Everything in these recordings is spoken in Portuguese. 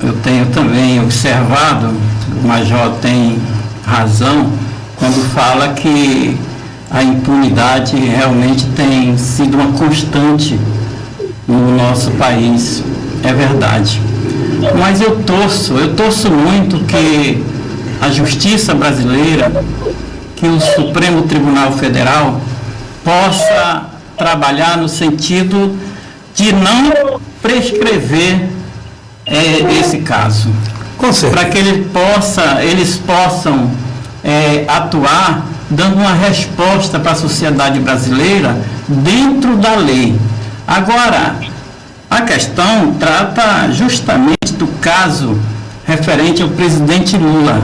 eu tenho também observado, o Major tem razão, quando fala que a impunidade realmente tem sido uma constante no nosso país. É verdade. Mas eu torço muito que a justiça brasileira, que o Supremo Tribunal Federal possa trabalhar no sentido de não prescrever esse caso. Para que eles possam atuar dando uma resposta para a sociedade brasileira dentro da lei. Agora, a questão trata justamente do caso referente ao presidente Lula.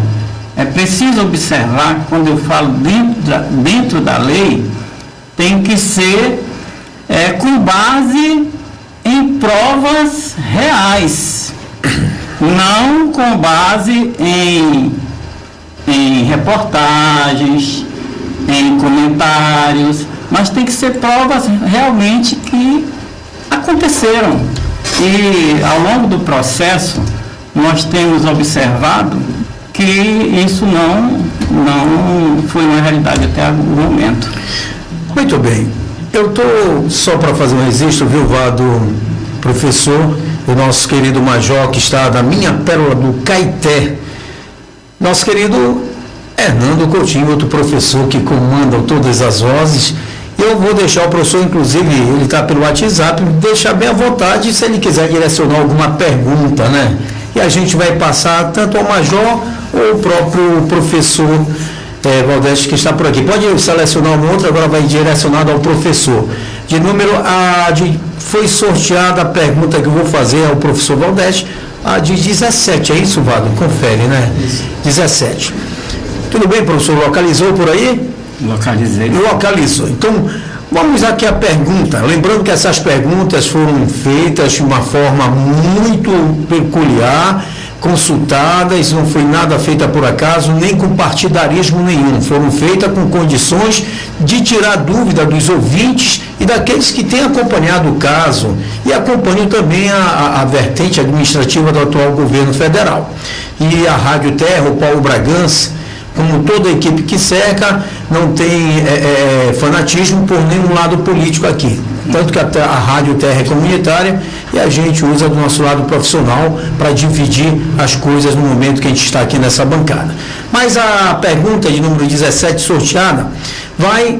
É preciso observar, quando eu falo dentro da lei, tem que ser com base em provas reais, não com base em reportagens, em comentários, mas tem que ser provas realmente que aconteceram. E ao longo do processo nós temos observado que isso não foi uma realidade até o momento. Muito bem. Eu estou só para fazer um registro, viu, Vado, professor, o nosso querido Major, que está da minha pérola do Caeté, nosso querido Hernando Coutinho, outro professor que comanda todas as vozes. Eu vou deixar o professor, inclusive, ele está pelo WhatsApp, deixar bem à vontade se ele quiser direcionar alguma pergunta, né? E a gente vai passar tanto ao Major ou o próprio professor Valdete, que está por aqui. Pode selecionar uma outra, agora vai direcionado ao professor. De número foi sorteada a pergunta que eu vou fazer ao professor Valdete, a de 17, é isso, Vado? Confere, né? Isso. 17. Tudo bem, professor? Localizou por aí? Localizei. Localizou. Então, vamos aqui à pergunta. Lembrando que essas perguntas foram feitas de uma forma muito peculiar, consultadas, não foi nada feita por acaso, nem com partidarismo nenhum. Foram feitas com condições de tirar dúvida dos ouvintes e daqueles que têm acompanhado o caso e acompanham também a vertente administrativa do atual governo federal. E a Rádio Terra, o Paulo Bragança, como toda a equipe que cerca, não tem fanatismo por nenhum lado político aqui. Tanto que a Rádio Terra é comunitária e a gente usa do nosso lado profissional para dividir as coisas no momento que a gente está aqui nessa bancada. Mas a pergunta de número 17 sorteada vai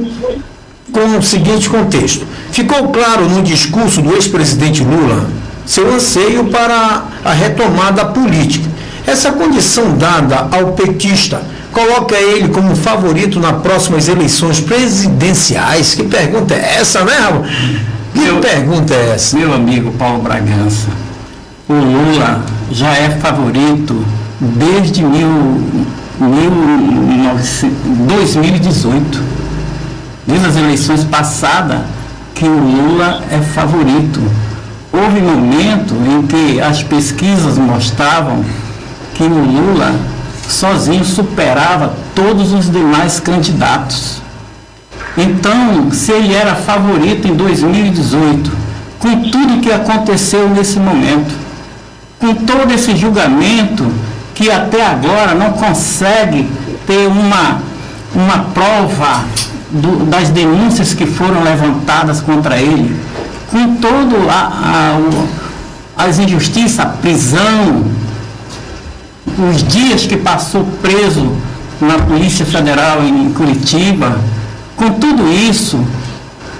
com o seguinte contexto. Ficou claro no discurso do ex-presidente Lula seu anseio para a retomada política. Essa condição dada ao petista coloca ele como favorito nas próximas eleições presidenciais? Que pergunta é essa, né, Raul? Que pergunta é essa? Meu amigo Paulo Bragança, o Lula já é favorito desde 2018. Desde as eleições passadas que o Lula é favorito. Houve momento em que as pesquisas mostravam que o Lula sozinho superava todos os demais candidatos. Então, se ele era favorito em 2018, com tudo que aconteceu nesse momento, com todo esse julgamento que até agora não consegue ter uma prova das denúncias que foram levantadas contra ele, com todo as injustiças, a prisão, os dias que passou preso na Polícia Federal em Curitiba, com tudo isso,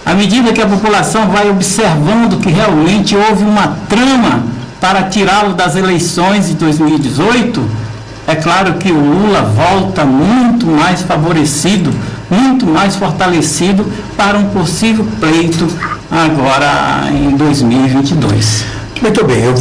à medida que a população vai observando que realmente houve uma trama para tirá-lo das eleições de 2018, é claro que o Lula volta muito mais favorecido, muito mais fortalecido para um possível pleito agora em 2022. Muito bem, eu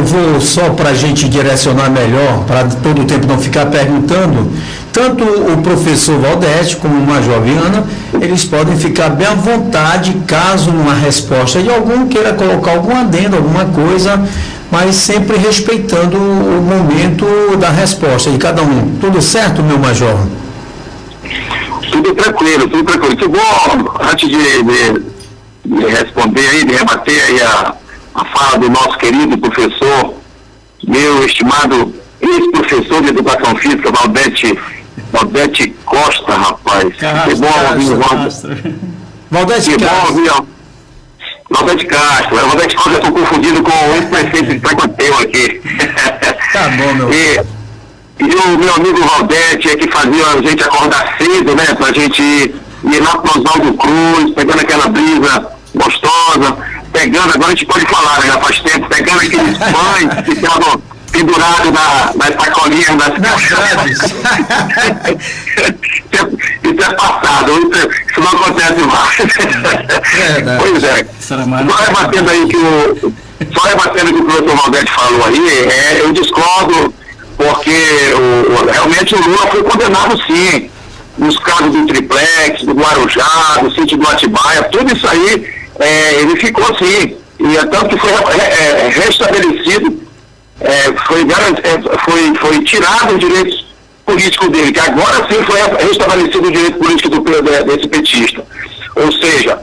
vou só para a gente direcionar melhor, para todo o tempo não ficar perguntando, tanto o professor Valdete como o Major Viana, eles podem ficar bem à vontade, caso numa resposta de algum queira colocar algum adendo, alguma coisa, mas sempre respeitando o momento da resposta de cada um. Tudo certo, meu Major? Tudo tranquilo. Que bom, antes de responder aí, de rebater aí a fala do nosso querido professor, meu meu estimado ex-professor de Educação Física, Valdete Costa, rapaz. Que bom ouvir o Valdete Castro. Valdete Castro. Valdete Costa, eu estou confundido com o ex-prefeito de Taquanteu aqui. Tá bom, meu. E o meu amigo Valdete é que fazia a gente acordar cedo, né? Pra gente ir lá pro Oswaldo Cruz, pegando aquela brisa gostosa, agora a gente pode falar, né? Já faz tempo, pegando aqueles pães que estavam pendurados nas sacolinhas das caixas. Isso é passado, isso não acontece mais. Pois é. Só rebatendo aí que o professor Valdete falou aí, eu discordo, porque realmente o Lula foi condenado sim, nos casos do Triplex, do Guarujá, do sítio do Atibaia, tudo isso aí, ele ficou sim, e é tanto que foi restabelecido, foi tirado os direitos políticos dele, que agora sim foi restabelecido o direito político desse petista. Ou seja,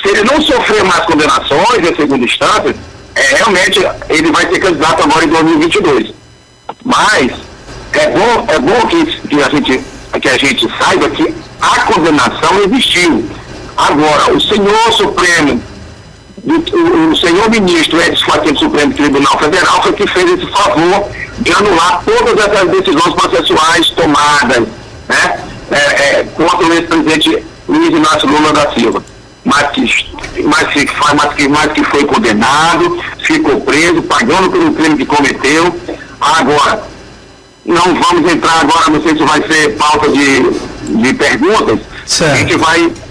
se ele não sofrer mais condenações em segunda instância, realmente ele vai ser candidato agora em 2022. Mas é bom que a gente saiba que a condenação existiu. Agora, o senhor Supremo, o senhor ministro Edson Fachin do Supremo Tribunal Federal foi que fez esse favor de anular todas essas decisões processuais tomadas, né, contra o ex-presidente Luiz Inácio Lula da Silva. Mas que foi condenado, ficou preso, pagando pelo crime que cometeu. Agora, não vamos entrar agora, não sei se vai ser pauta de perguntas.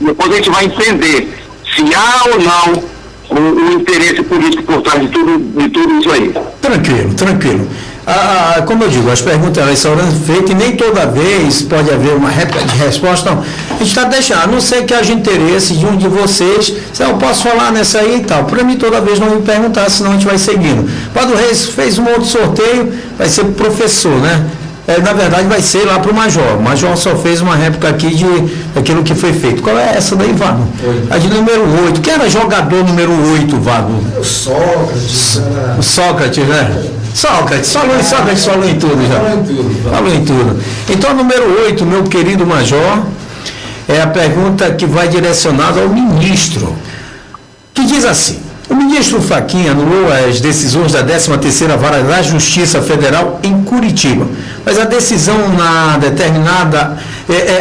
Depois a gente vai entender se há ou não o interesse político por trás de tudo isso aí. Tranquilo. Como eu digo, as perguntas elas serão feitas e nem toda vez pode haver uma réplica de resposta, não. A gente está deixando, a não ser que haja interesse de um de vocês, se eu posso falar nessa aí e tal. Para mim, toda vez não me perguntar, senão a gente vai seguindo. Padre Reis fez um outro sorteio, vai ser pro professor, né? Na verdade, vai ser lá para o Major. O Major só fez uma réplica aqui daquilo que foi feito. Qual é essa daí, Vago? A de número 8. Quem era jogador número 8, Vago? O Sócrates. O Sócrates, né? Sócrates falou em tudo já. Falou em tudo. Então, número 8, meu querido Major, é a pergunta que vai direcionada ao ministro, que diz assim: o ministro Fachin anulou as decisões da 13ª Vara da Justiça Federal em Curitiba, mas a decisão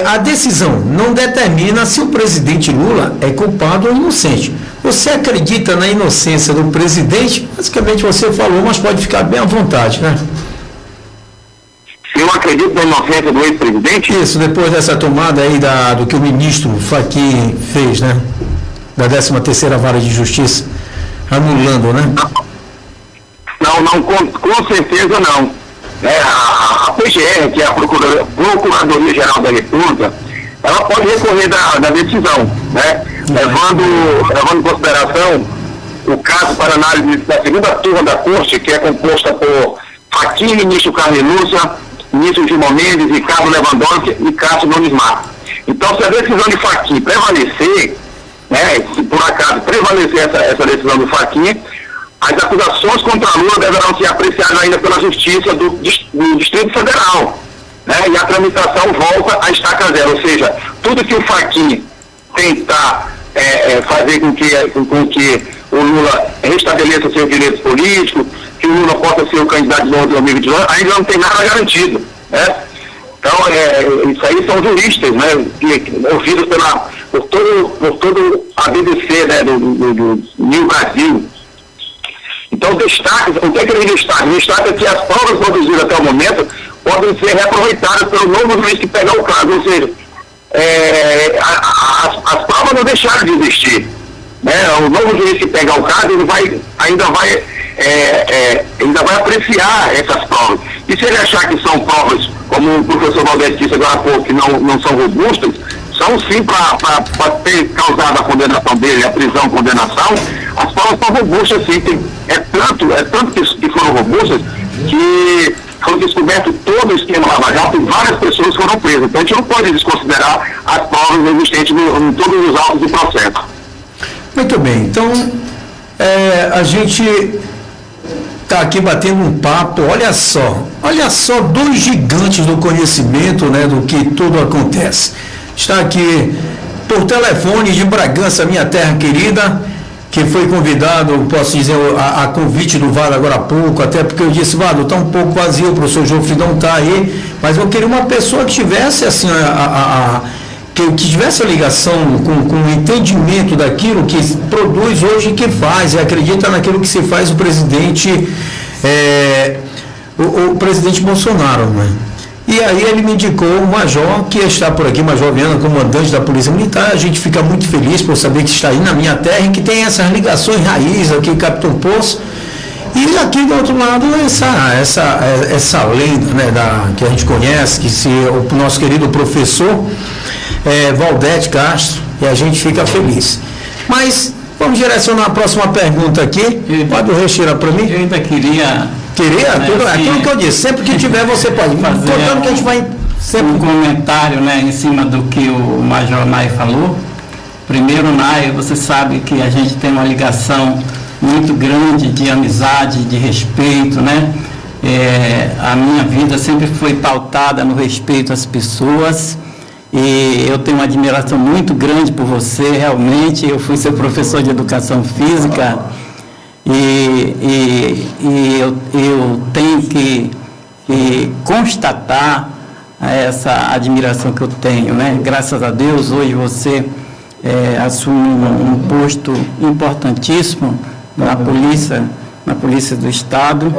a decisão não determina se o presidente Lula é culpado ou inocente. Você acredita na inocência do presidente? Basicamente você falou, mas pode ficar bem à vontade, né? Eu acredito na inocência do ex-presidente? Isso, depois dessa tomada aí do que o ministro Fachin fez, né? Da 13ª Vara de Justiça, anulando, né? Não, com certeza não. A PGR, que é a Procuradoria Geral da República, ela pode recorrer da decisão, né? Levando em consideração o caso para análise da segunda turma da Corte, que é composta por Fachin, ministro Carlos Lúcia, ministro Gilmar Mendes, Ricardo Lewandowski e Cássio Nunes Marques. Então, se a decisão de Fachin prevalecer, né, se por acaso prevalecer essa decisão do Fachin, as acusações contra Lula deverão ser apreciadas ainda pela Justiça do Distrito Federal, né, e a tramitação volta à estaca zero, ou seja, tudo que o Fachin tentar fazer com que o Lula restabeleça seus direitos políticos, que o Lula possa ser o candidato de 2022, ainda não tem nada garantido, né? Então, isso aí são juristas, né, ouvidos por todo a BBC, né, do New Brasil. Então, o que é que ele destaca? Ele destaca que as provas produzidas até o momento podem ser reaproveitadas pelo novo juiz que pegar o caso, ou seja, as provas não deixaram de existir, né? O novo juiz que pegar o caso, ele ainda vai apreciar essas provas. E se ele achar que são provas, como o professor Valdete disse agora há pouco, que não são robustas, são sim para ter causado a condenação dele, a prisão, condenação, as provas são robustas sim. É tanto que foram robustas que foi descoberto todo o esquema Lava Jato e várias pessoas foram presas. Então a gente não pode desconsiderar as provas existentes em todos os autos do processo. Muito bem, então a gente está aqui batendo um papo, olha só, dois gigantes do conhecimento, né, do que tudo acontece. Está aqui por telefone de Bragança, minha terra querida, que foi convidado, posso dizer, a convite do Vado agora há pouco, até porque eu disse, Vado, está um pouco vazio, o professor Jofre não está aí, mas eu queria uma pessoa que tivesse assim, que tivesse a ligação com o entendimento daquilo que produz hoje e que faz, e acredita naquilo que se faz o presidente, o presidente Bolsonaro, né? E aí ele me indicou o Major, que está por aqui, Major Viana, comandante da Polícia Militar. A gente fica muito feliz por saber que está aí na minha terra e que tem essas ligações raiz aqui em Capitão Poço. E aqui do outro lado, essa lenda, né, que a gente conhece, o nosso querido professor Valdete Castro, e a gente fica feliz. Mas vamos direcionar a próxima pergunta aqui. Pode retirar para mim? Eu ainda queria, aquilo que eu disse, sempre que tiver você pode fazer que a gente vai sempre... um comentário, né, em cima do que o Major Nai falou. Primeiro, Nai, você sabe que a gente tem uma ligação muito grande de amizade, de respeito, né? A minha vida sempre foi pautada no respeito às pessoas, e eu tenho uma admiração muito grande por você, realmente. Eu fui seu professor de educação física, e eu tenho que constatar essa admiração que eu tenho, né? Graças a Deus, hoje você assume um posto importantíssimo na polícia do Estado.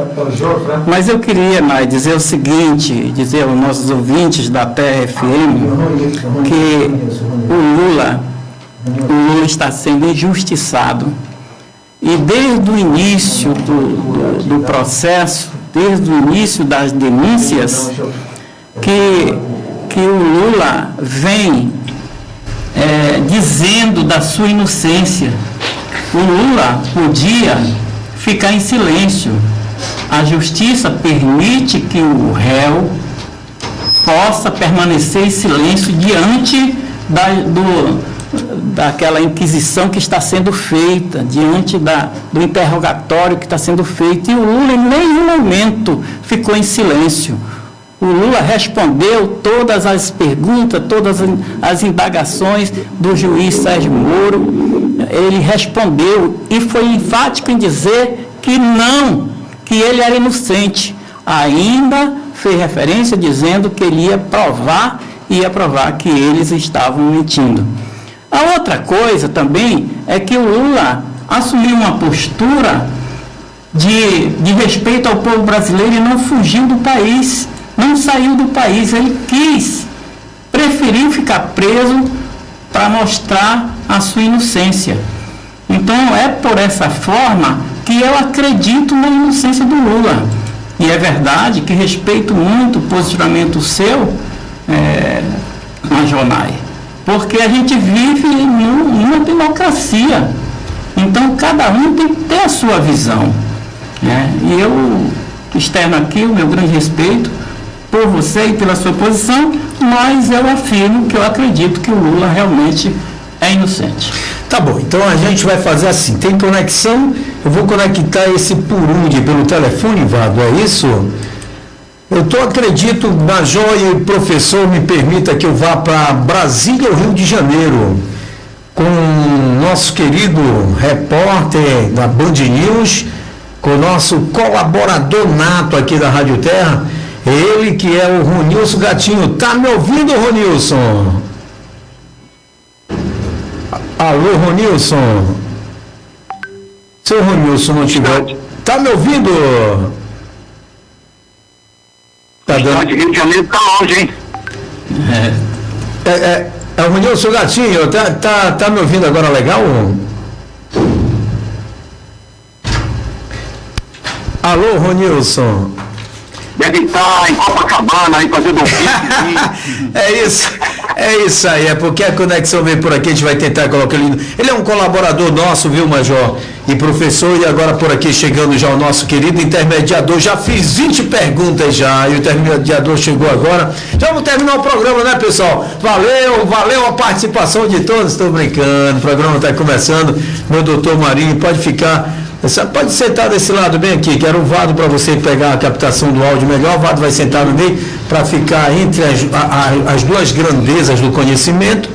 Mas eu queria dizer o seguinte, dizer aos nossos ouvintes da Terra FM, que o Lula está sendo injustiçado. E desde o início do processo, desde o início das denúncias, que o Lula vem dizendo da sua inocência. O Lula podia ficar em silêncio. A justiça permite que o réu possa permanecer em silêncio diante daquela inquisição que está sendo feita, diante do interrogatório que está sendo feito. E o Lula, em nenhum momento, ficou em silêncio. O Lula respondeu todas as perguntas, todas as indagações do juiz Sérgio Moro. Ele respondeu e foi enfático em dizer que não, que ele era inocente. Ainda fez referência dizendo que ele ia provar que eles estavam mentindo. A outra coisa também é que o Lula assumiu uma postura de respeito ao povo brasileiro e não fugiu do país, não saiu do país. Ele preferiu ficar preso para mostrar a sua inocência. Então é por essa forma que eu acredito na inocência do Lula. E é verdade que respeito muito o posicionamento seu, Major Nai, porque a gente vive numa democracia. Então cada um tem que ter a sua visão, né? E eu externo aqui o meu grande respeito por você e pela sua posição, mas eu afirmo que eu acredito que o Lula realmente é inocente. Tá bom, então a gente vai fazer assim, tem conexão, eu vou conectar esse Purundi pelo telefone, Vado, é isso? Eu acredito, Major e professor, me permita que eu vá para Brasília, Rio de Janeiro, com o nosso querido repórter da Band News, com o nosso colaborador nato aqui da Rádio Terra, ele que é o Ronilson Gatinho. Tá me ouvindo, Ronilson? Alô, Ronilson? Se o Ronilson não tiver... Tá me ouvindo? Tá dando... Rio de Janeiro tá longe, hein? É o Ronilson Gatinho. Tá me ouvindo agora legal? Alô, Ronilson? Deve estar em Copacabana, aí fazendo É isso aí, é porque a conexão veio por aqui, a gente vai tentar colocar ele. Ele é um colaborador nosso, viu, Major? E professor, e agora por aqui chegando já o nosso querido intermediador. Já fiz 20 perguntas já, e o intermediador chegou agora. Já vamos terminar o programa, né, pessoal? Valeu a participação de todos, estou brincando, o programa está começando. Meu doutor Marinho, pode ficar Você pode sentar desse lado bem aqui, que era o Vado para você pegar a captação do áudio melhor. O Vado vai sentar no meio para ficar entre as duas grandezas do conhecimento.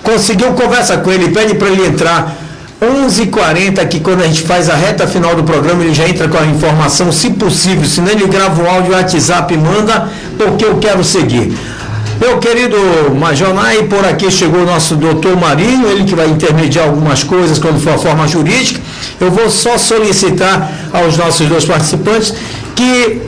Conseguiu, conversa com ele, pede para ele entrar 11h40, que quando a gente faz a reta final do programa, ele já entra com a informação, se possível, senão ele grava o áudio, WhatsApp e manda, porque eu quero seguir. Meu querido Major Nai, por aqui chegou o nosso doutor Marinho, ele que vai intermediar algumas coisas quando for a forma jurídica. Eu vou só solicitar aos nossos dois participantes que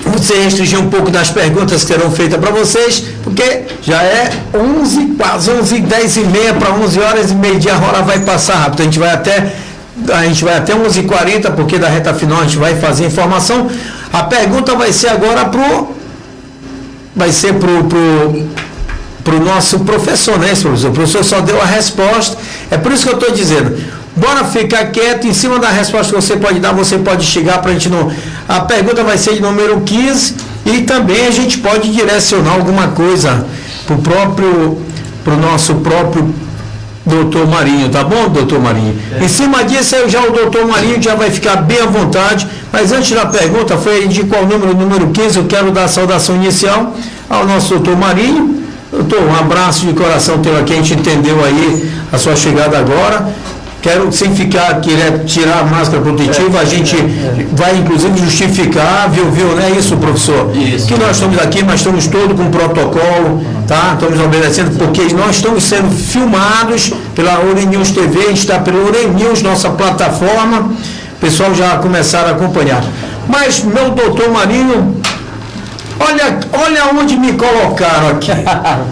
você restringir um pouco das perguntas que serão feitas para vocês, porque já é 11, quase 11h10 para 11 horas e meio-dia, a hora vai passar rápido. A gente vai até 11h40, porque da reta final a gente vai fazer informação. A pergunta vai ser agora pro nosso professor, né, professor? O professor só deu a resposta, é por isso que eu estou dizendo, bora ficar quieto, em cima da resposta que você pode dar, você pode chegar para a gente não... A pergunta vai ser de número 15 e também a gente pode direcionar alguma coisa pro nosso próprio doutor Marinho, tá bom, doutor Marinho? Em cima disso, aí já o doutor Marinho já vai ficar bem à vontade, mas antes da pergunta, foi de qual número 15, eu quero dar a saudação inicial ao nosso doutor Marinho. Doutor, um abraço de coração teu aqui, a gente entendeu aí a sua chegada agora. Quero, sem querer tirar a máscara protetiva, a gente vai inclusive justificar, viu, né? Isso, professor? Isso. Que nós estamos aqui, mas estamos todos com protocolo, tá? Estamos obedecendo, porque nós estamos sendo filmados pela Orem News TV, a gente está pela Orem News, nossa plataforma, o pessoal já começaram a acompanhar. Mas, meu doutor Marinho, olha onde me colocaram aqui.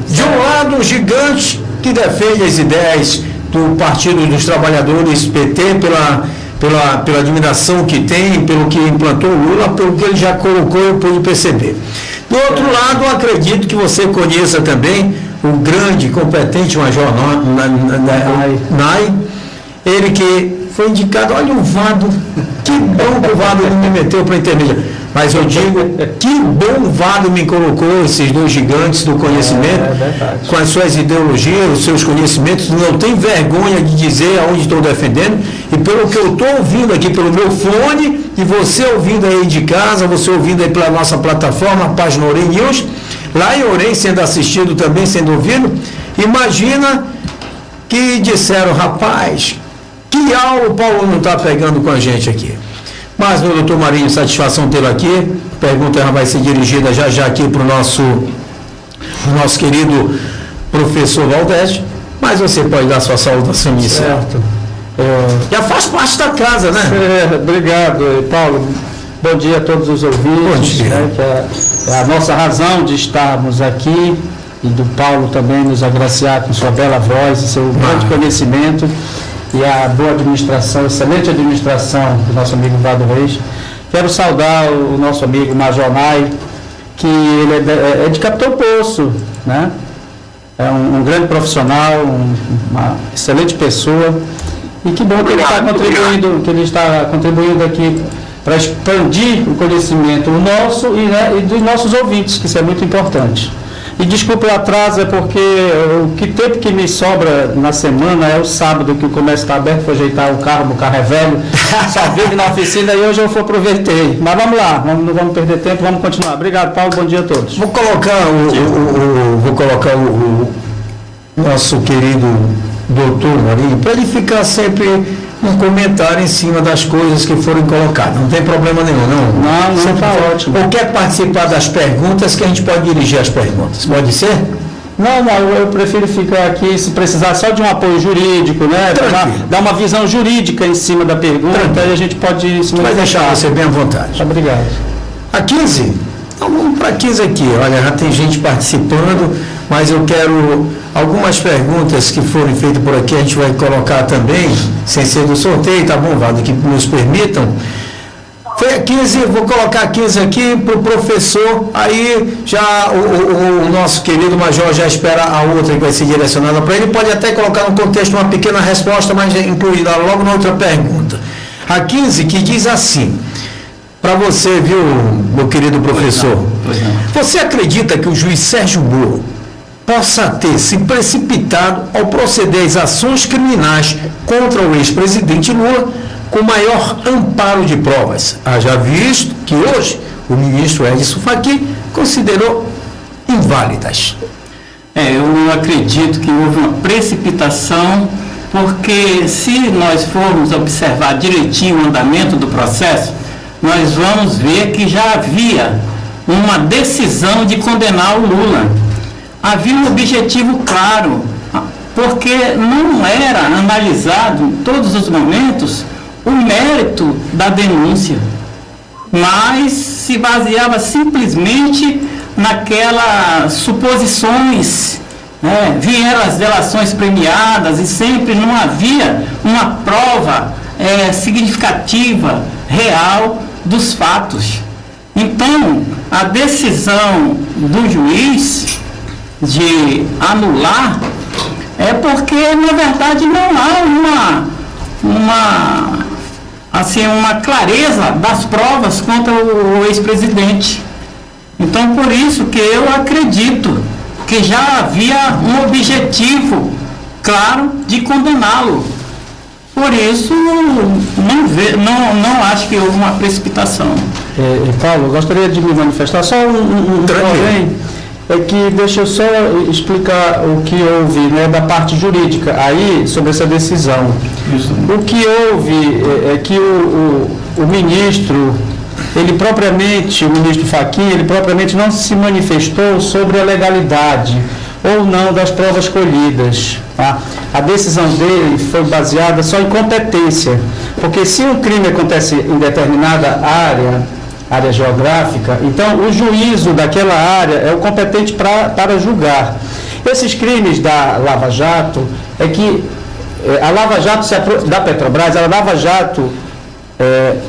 De um lado, um gigante que defende as ideias do Partido dos Trabalhadores, PT, pela admiração que tem, pelo que implantou o Lula, pelo que ele já colocou, eu pude perceber. Do outro lado, eu acredito que você conheça também o grande, competente Major Nai, ele que foi indicado, olha o Vado, que bom que o Vado não me meteu para intermediar. Mas eu digo, que bom o Vado me colocou, esses dois gigantes do conhecimento, com as suas ideologias, os seus conhecimentos, não tem vergonha de dizer aonde estou defendendo, e pelo que eu estou ouvindo aqui pelo meu fone, e você ouvindo aí de casa, você ouvindo aí pela nossa plataforma, a página Orem News, lá em Orem, sendo assistido também, sendo ouvido, imagina que disseram, rapaz, que aula o Paulo não está pegando com a gente aqui. Mas, meu doutor Marinho, satisfação tê-lo aqui. A pergunta vai ser dirigida já aqui para o nosso querido professor Valdete, mas você pode dar sua saudação inicial. Certo. Já faz parte da casa, né? Obrigado, Paulo. Bom dia a todos os ouvintes. Bom dia. Né, que é a nossa razão de estarmos aqui, e do Paulo também nos agraciar com sua bela voz e seu grande conhecimento, e a boa administração, excelente administração do nosso amigo Vado Reis. Quero saudar o nosso amigo Major Nai, que ele é de Capitão Poço, né? É um grande profissional, uma excelente pessoa, e que bom que ele está contribuindo aqui para expandir o conhecimento nosso e dos nossos ouvintes, que isso é muito importante. E desculpe o atraso, é porque o tempo que me sobra na semana é o sábado, que o comércio está aberto, para ajeitar o carro é velho, só vive na oficina, e hoje eu aproveitei. Mas vamos lá, não vamos perder tempo, vamos continuar. Obrigado, Paulo, bom dia a todos. Vou colocar o nosso querido doutor Marinho, para ele ficar sempre um comentário em cima das coisas que foram colocadas. Não tem problema nenhum, não? Não, está ótimo. Ou quer participar das perguntas, que a gente pode dirigir as perguntas. Pode ser? Não, eu prefiro ficar aqui, se precisar só de um apoio jurídico, né? Dar uma visão jurídica em cima da pergunta, aí a gente pode... Vai deixar você bem à vontade. Obrigado. A 15? Então vamos para 15 aqui. Olha, já tem gente participando, mas eu quero algumas perguntas que foram feitas por aqui, a gente vai colocar também, sem ser do sorteio, tá bom, Vado, que nos permitam. Foi a 15, vou colocar a 15 aqui para o professor, aí já o nosso querido Major já espera a outra que vai ser direcionada para ele, pode até colocar no contexto uma pequena resposta, mas incluída logo na outra pergunta. A 15 que diz assim, para você, viu, meu querido professor, Pois não. Você acredita que o juiz Sérgio Moro possa ter se precipitado ao proceder às ações criminais contra o ex-presidente Lula com maior amparo de provas. Haja visto que hoje o ministro Edson Fachin considerou inválidas. Eu acredito que houve uma precipitação, porque se nós formos observar direitinho o andamento do processo, nós vamos ver que já havia uma decisão de condenar o Lula. Havia um objetivo claro, porque não era analisado em todos os momentos o mérito da denúncia, mas se baseava simplesmente naquelas suposições, né? Vieram as delações premiadas e sempre não havia uma prova significativa, real dos fatos. Então, a decisão do juiz de anular é porque, na verdade, não há uma clareza das provas contra o ex-presidente. Então, por isso que eu acredito que já havia um objetivo claro de condená-lo. Por isso, não acho que houve uma precipitação. Paulo, eu gostaria de me manifestar só porém, que deixa eu só explicar o que houve, né, da parte jurídica aí sobre essa decisão. Isso. O que houve é que o ministro, o ministro Fachin, ele propriamente não se manifestou sobre a legalidade ou não das provas colhidas. Tá? A decisão dele foi baseada só em competência, porque se um crime acontece em determinada área geográfica, então o juízo daquela área é o competente para julgar. Esses crimes da Lava Jato, a Lava Jato da Petrobras, a Lava Jato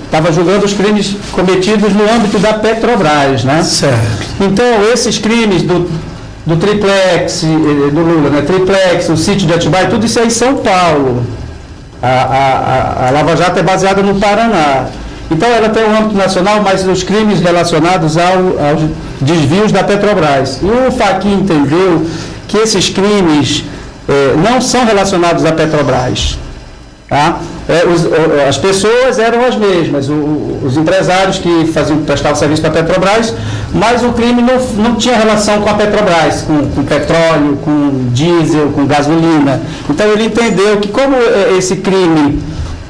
estava julgando os crimes cometidos no âmbito da Petrobras, né? Certo. Então, esses crimes do triplex, do Lula, né? Triplex, o sítio de Atibaia, tudo isso é em São Paulo. A Lava Jato é baseada no Paraná. Então, ela tem um âmbito nacional, mas os crimes relacionados aos desvios da Petrobras. E o Fachin entendeu que esses crimes não são relacionados à Petrobras. Tá? As pessoas eram as mesmas, os empresários que prestavam serviço para a Petrobras, mas o crime não tinha relação com a Petrobras, com petróleo, com diesel, com gasolina. Então ele entendeu que como esse crime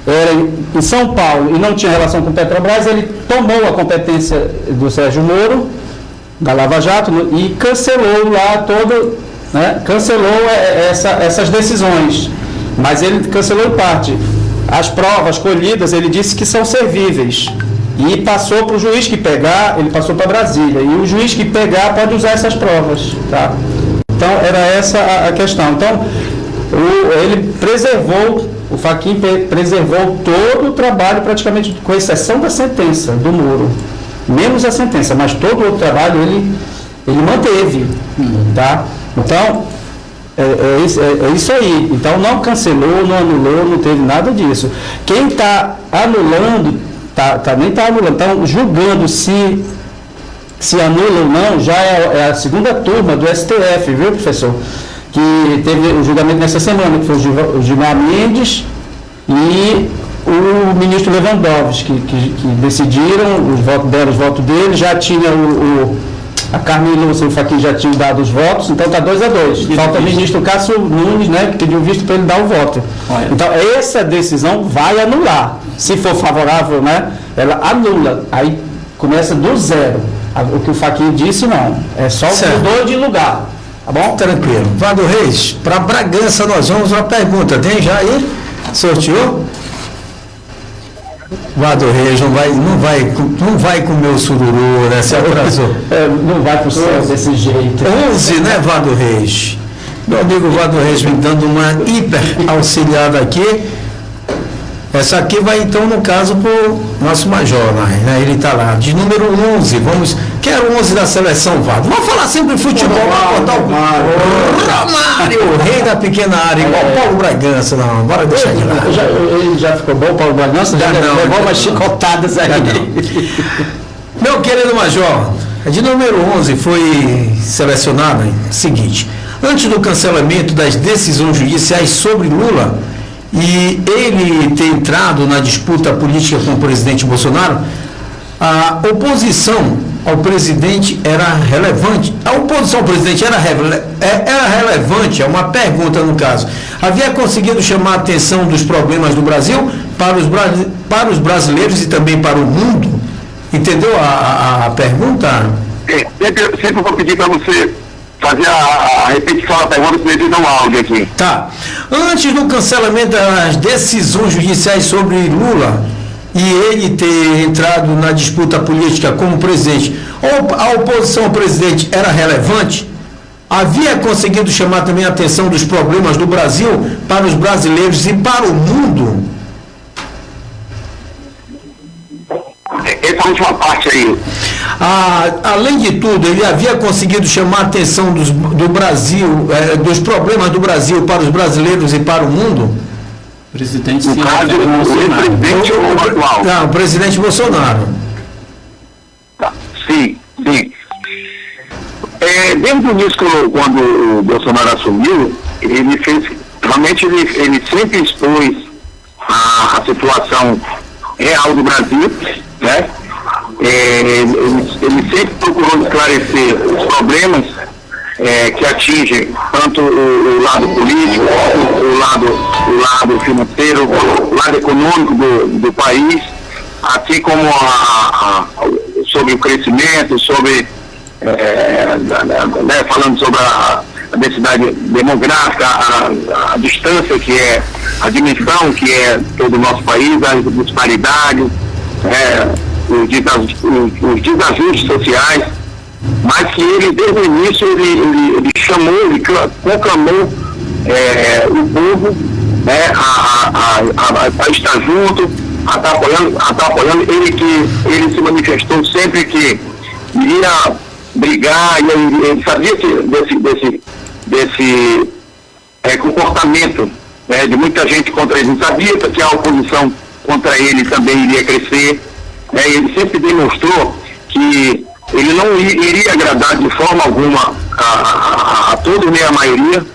era em São Paulo e não tinha relação com a Petrobras, ele tomou a competência do Sérgio Moro, da Lava Jato, e cancelou lá cancelou essas decisões. Mas ele cancelou em parte. As provas colhidas, ele disse que são servíveis. E passou para o juiz que pegar, ele passou para Brasília. E o juiz que pegar pode usar essas provas. Tá? Então, era essa a questão. Então, o Fachin preservou todo o trabalho, praticamente, com exceção da sentença do Moro. Menos a sentença, mas todo o outro trabalho ele manteve. Tá? Então, é isso aí. Então não cancelou, não anulou, não teve nada disso. Quem está anulando, nem está anulando, está julgando se anula ou não, já é a segunda turma do STF, viu, professor? Que teve o julgamento nessa semana, que foi o Gilmar Mendes e o ministro Lewandowski, que decidiram, os votos dele, já tinha a Carmen Lúcia e o Fachin já tinham dado os votos, então está 2-2. Falta o ministro Cássio Nunes, né, que pediu visto para ele dar o voto. Olha. Então, essa decisão vai anular. Se for favorável, né, ela anula. Aí começa do zero. O que o Fachin disse, não. É só mudou de lugar. Tá bom? Tranquilo. Vado Reis, para Bragança nós vamos uma pergunta. Tem já aí? Sorteou? Vado Reis não vai comer o sururu, né? Se atrasou. Não vai pro céu desse jeito. 11, né, Vado Reis? Meu amigo Vado Reis me dando uma hiper auxiliada aqui. Essa aqui vai então, no caso, para o nosso major, né? Ele está lá, de número 11. Quero 11 da seleção, Vado. Vamos falar sempre de futebol. Romário, o rei da pequena área, igual Paulo Bragança. Não, bora deixar ele lá. Ele já ficou bom, Paulo Bragança? Já levou umas chicotadas aí. Meu querido major, de número 11 foi selecionado o seguinte: antes do cancelamento das decisões judiciais sobre Lula, e ele ter entrado na disputa política com o presidente Bolsonaro, a oposição ao presidente era relevante. A oposição ao presidente era relevante, é uma pergunta no caso. Havia conseguido chamar a atenção dos problemas do Brasil para os brasileiros e também para o mundo? Entendeu a pergunta? Sempre vou pedir para você fazer a repetição da pergunta, que ele dá um áudio aqui. Tá. Antes do cancelamento das decisões judiciais sobre Lula e ele ter entrado na disputa política como presidente, a oposição ao presidente era relevante? Havia conseguido chamar também a atenção dos problemas do Brasil para os brasileiros e para o mundo? Essa última parte aí. Além de tudo, ele havia conseguido chamar a atenção do Brasil, dos problemas do Brasil para os brasileiros e para o mundo? O presidente no caso, o presidente ou o atual? Não, o presidente Bolsonaro. Tá. Sim. Desde o início, quando o Bolsonaro assumiu, ele fez, realmente ele sempre expôs a situação real do Brasil, né? Ele sempre procurou esclarecer os problemas que atingem tanto o lado político, o lado financeiro, o lado econômico do país, assim como sobre o crescimento, sobre falando sobre a densidade demográfica, a distância que é, a dimensão que é todo o nosso país, as disparidades, os desajustes sociais, mas que ele, desde o início, ele chamou, ele proclamou o povo a estar junto, a estar apoiando, ele se manifestou sempre que iria brigar, e ele sabia desse comportamento de muita gente contra ele, sabia que a oposição contra ele também iria crescer. Ele sempre demonstrou que ele não iria agradar de forma alguma a todos, nem a maioria,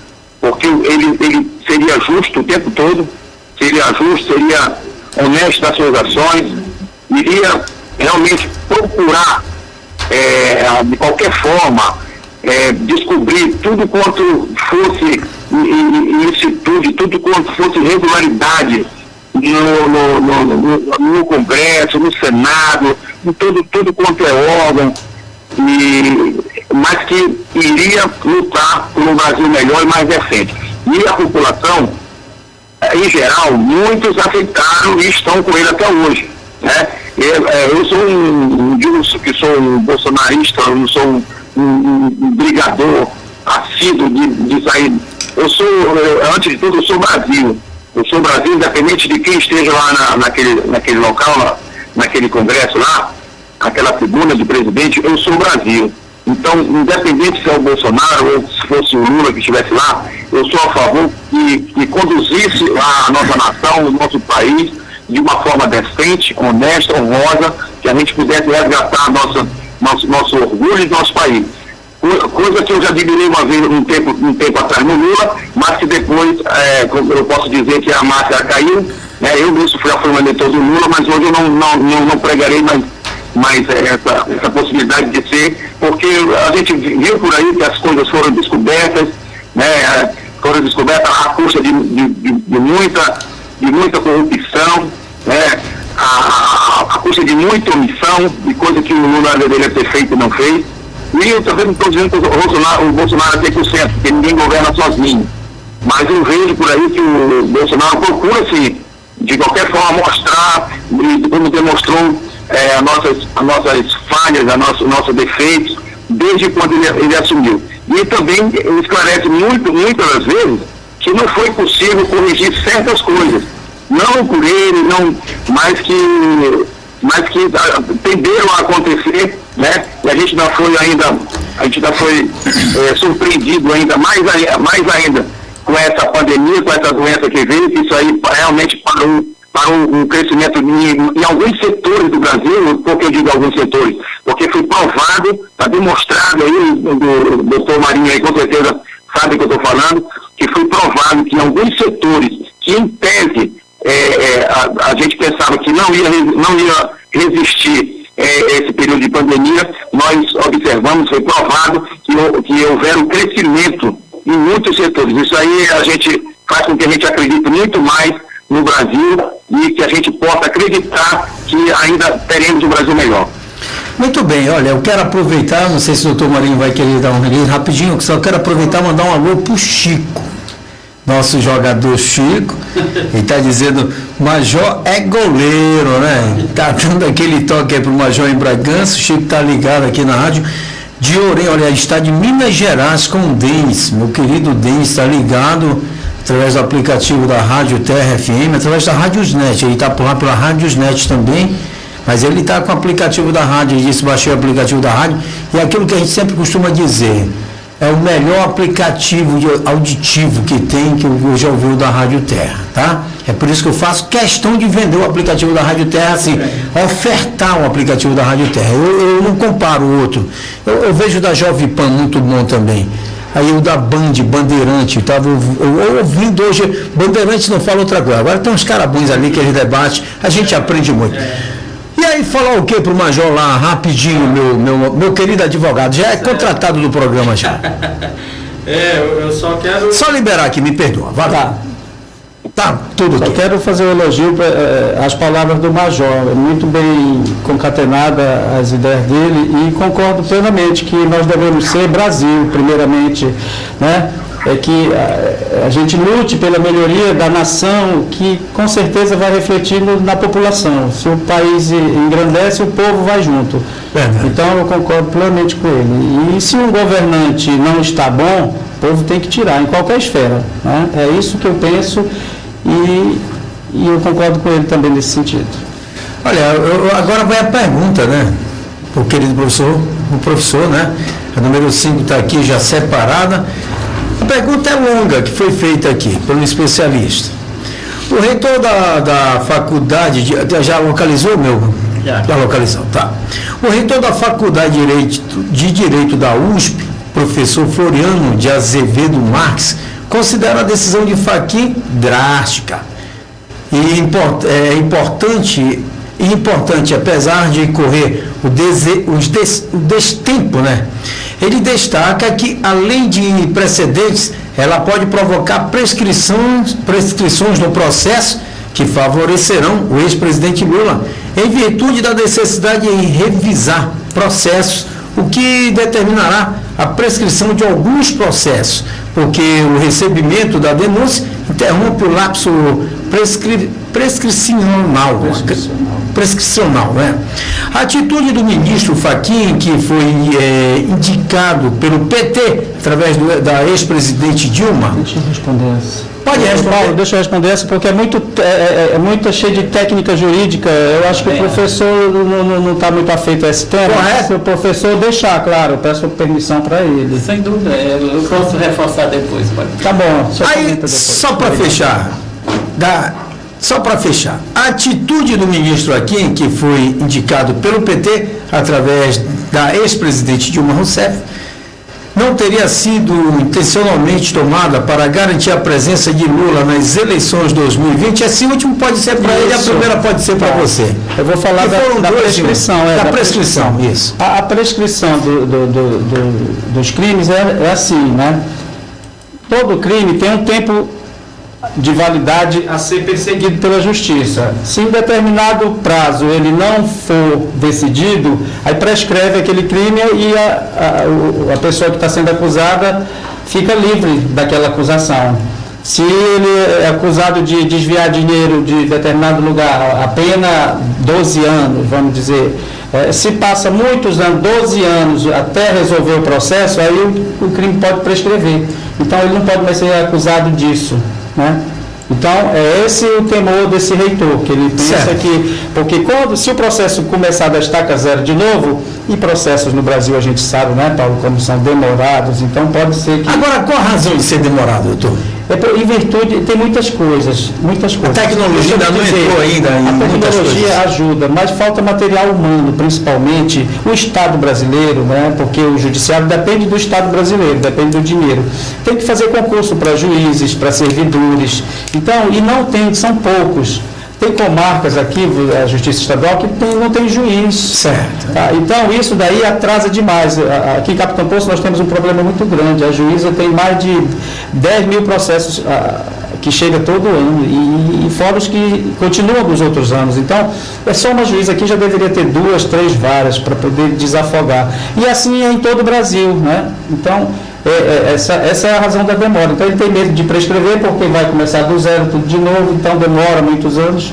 porque ele seria justo o tempo todo, seria honesto nas suas ações, iria realmente procurar de qualquer forma descobrir tudo quanto fosse ilicitude, tudo quanto fosse irregularidade no Congresso, no Senado, em tudo quanto é órgão, mas que iria lutar por um Brasil melhor e mais decente. E a população, em geral, muitos aceitaram e estão com ele até hoje, né? Eu sou que sou um bolsonarista, eu não sou um brigador assíduo de sair. Antes de tudo, eu sou Brasil. Eu sou Brasil, independente de quem esteja lá naquele local, naquele congresso lá, aquela tribuna de presidente, eu sou Brasil. Então, independente se é o Bolsonaro ou se fosse o Lula que estivesse lá, eu sou a favor que conduzisse a nossa nação, o nosso país, de uma forma decente, honesta, honrosa, que a gente pudesse resgatar nosso orgulho e nosso país. Coisa que eu já admirei uma vez, um tempo atrás no Lula, mas que depois, eu posso dizer que a máscara caiu, né? Eu mesmo fui um eleitor do Lula, mas hoje eu não pregarei mais essa possibilidade de ser, porque a gente viu por aí que as coisas foram descobertas, né? Foram descobertas à custa de muita corrupção, né? A custa de muita omissão, de coisa que o Lula deveria ter feito e não fez. E eu também não estou dizendo que o Bolsonaro é 100%, porque ninguém governa sozinho. Mas eu vejo por aí que o Bolsonaro procura, sim, de qualquer forma, mostrar, como demonstrou, as nossas falhas, nossos defeitos, desde quando ele assumiu. E também esclarece muitas das vezes que não foi possível corrigir certas coisas. Não por ele, mas que tenderam a acontecer, né? E a gente ainda foi surpreendido mais ainda com essa pandemia, com essa doença que veio, que isso aí realmente parou um crescimento em alguns setores do Brasil. Por que eu digo alguns setores? Porque foi provado, está demonstrado aí, o doutor Marinho aí com certeza sabe o que eu estou falando, que foi provado que em alguns setores que em tese a gente pensava que não ia resistir esse período de pandemia, nós observamos, foi provado que houver um crescimento em muitos setores. Isso aí a gente faz com que a gente acredite muito mais no Brasil e que a gente possa acreditar que ainda teremos um Brasil melhor. Muito bem, olha, eu quero aproveitar, não sei se o doutor Marinho vai querer dar um release rapidinho, só quero aproveitar e mandar um alô pro Chico, nosso jogador Chico. Ele está dizendo, Major é goleiro, né? Está dando aquele toque aí pro Major em Bragança. O Chico está ligado aqui na rádio de Orem, olha, está de Minas Gerais com o Denis, meu querido Denis está ligado através do aplicativo da Rádio Terra FM, através da Rádiosnet, ele está por lá pela Rádiosnet também, mas ele está com o aplicativo da rádio, ele disse, baixei o aplicativo da rádio, e aquilo que a gente sempre costuma dizer, é o melhor aplicativo auditivo que tem, que eu já ouvi da Rádio Terra, tá? É por isso que eu faço questão de vender o aplicativo da Rádio Terra, assim, ofertar o aplicativo da Rádio Terra. Eu não comparo o outro. Eu vejo da Jovem Pan muito bom também. Aí o da Bandeirante, estava ouvindo hoje, Bandeirante não fala outra coisa. Agora tem uns caras bons ali que eles debatem, a gente aprende muito. E aí falar o que pro Major lá, rapidinho, meu querido advogado, já é contratado do programa já. Eu só quero... Só liberar aqui, me perdoa, vai lá. Tá, tudo aqui. Só quero fazer um elogio às palavras do Major, muito bem concatenada as ideias dele, e concordo plenamente que nós devemos ser Brasil, primeiramente, né? É que a gente lute pela melhoria da nação, que com certeza vai refletir na população. Se o país engrandece, o povo vai junto. Então eu concordo plenamente com ele. E se um governante não está bom, o povo tem que tirar, em qualquer esfera, né? É isso que eu penso e eu concordo com ele também nesse sentido. Olha, agora vai a pergunta, né? O querido professor, né? A número 5 está aqui já separada. A pergunta é longa, que foi feita aqui pelo especialista. O reitor da faculdade, já localizou, meu? Já localizou, tá. O reitor da Faculdade de Direito da USP, professor Floriano de Azevedo Marques, considera a decisão de Fachin drástica. E importante, apesar de correr o destempo, né? Ele destaca que, além de precedentes, ela pode provocar prescrições no processo que favorecerão o ex-presidente Lula, em virtude da necessidade de revisar processos, o que determinará a prescrição de alguns processos, porque o recebimento da denúncia interrompe o lapso prescricional, né? A atitude do ministro Fachin, que foi indicado pelo PT, através da ex-presidente Dilma... Deixa eu responder essa. Pode responder. Paulo, deixa eu responder essa, porque é muito cheio de técnica jurídica. Eu acho que o professor não está muito afeito a esse tema. Correto. Se o professor deixar, claro, eu peço permissão para ele. Sem dúvida, eu posso reforçar depois. Pode. Tá bom. Aí, só para fechar, a atitude do ministro Fachin, que foi indicado pelo PT, através da ex-presidente Dilma Rousseff, não teria sido intencionalmente tomada para garantir a presença de Lula nas eleições de 2020? Esse último pode ser para ele, a primeira pode ser para você. Eu vou falar da prescrição. Da prescrição, isso. A prescrição dos crimes é assim, né? Todo crime tem um tempo de validade a ser perseguido pela justiça. Se em determinado prazo ele não for decidido, aí prescreve aquele crime e a pessoa que está sendo acusada fica livre daquela acusação. Se ele é acusado de desviar dinheiro de determinado lugar, a pena 12 anos, vamos dizer. Se passa muitos anos, 12 anos, até resolver o processo, aí o crime pode prescrever. Então ele não pode mais ser acusado disso, né? Então, é esse o temor desse reitor, que ele pensa que... Porque se o processo começar da estaca zero de novo, e processos no Brasil a gente sabe, né, Paulo, como são demorados, então pode ser que... Agora, qual a razão de ser demorado, doutor? em virtude, tem muitas coisas. A tecnologia ainda não entrou ainda em muitas coisas. A tecnologia ajuda, mas falta material humano, principalmente o Estado brasileiro, né? Porque o judiciário depende do Estado brasileiro, depende do dinheiro. Tem que fazer concurso para juízes, para servidores. Então, e não tem, são poucos. Tem comarcas aqui, a Justiça Estadual, que não tem juiz. Certo. Tá? Então, isso daí atrasa demais. Aqui em Capitão Poço nós temos um problema muito grande. A juíza tem mais de 10 mil processos que chega todo ano, e fora os que continuam dos outros anos. Então, é só uma juíza aqui já deveria ter 2, 3 varas para poder desafogar. E assim é em todo o Brasil, né? Então, essa é a razão da demora. Então ele tem medo de prescrever porque vai começar do zero tudo de novo, então demora muitos anos.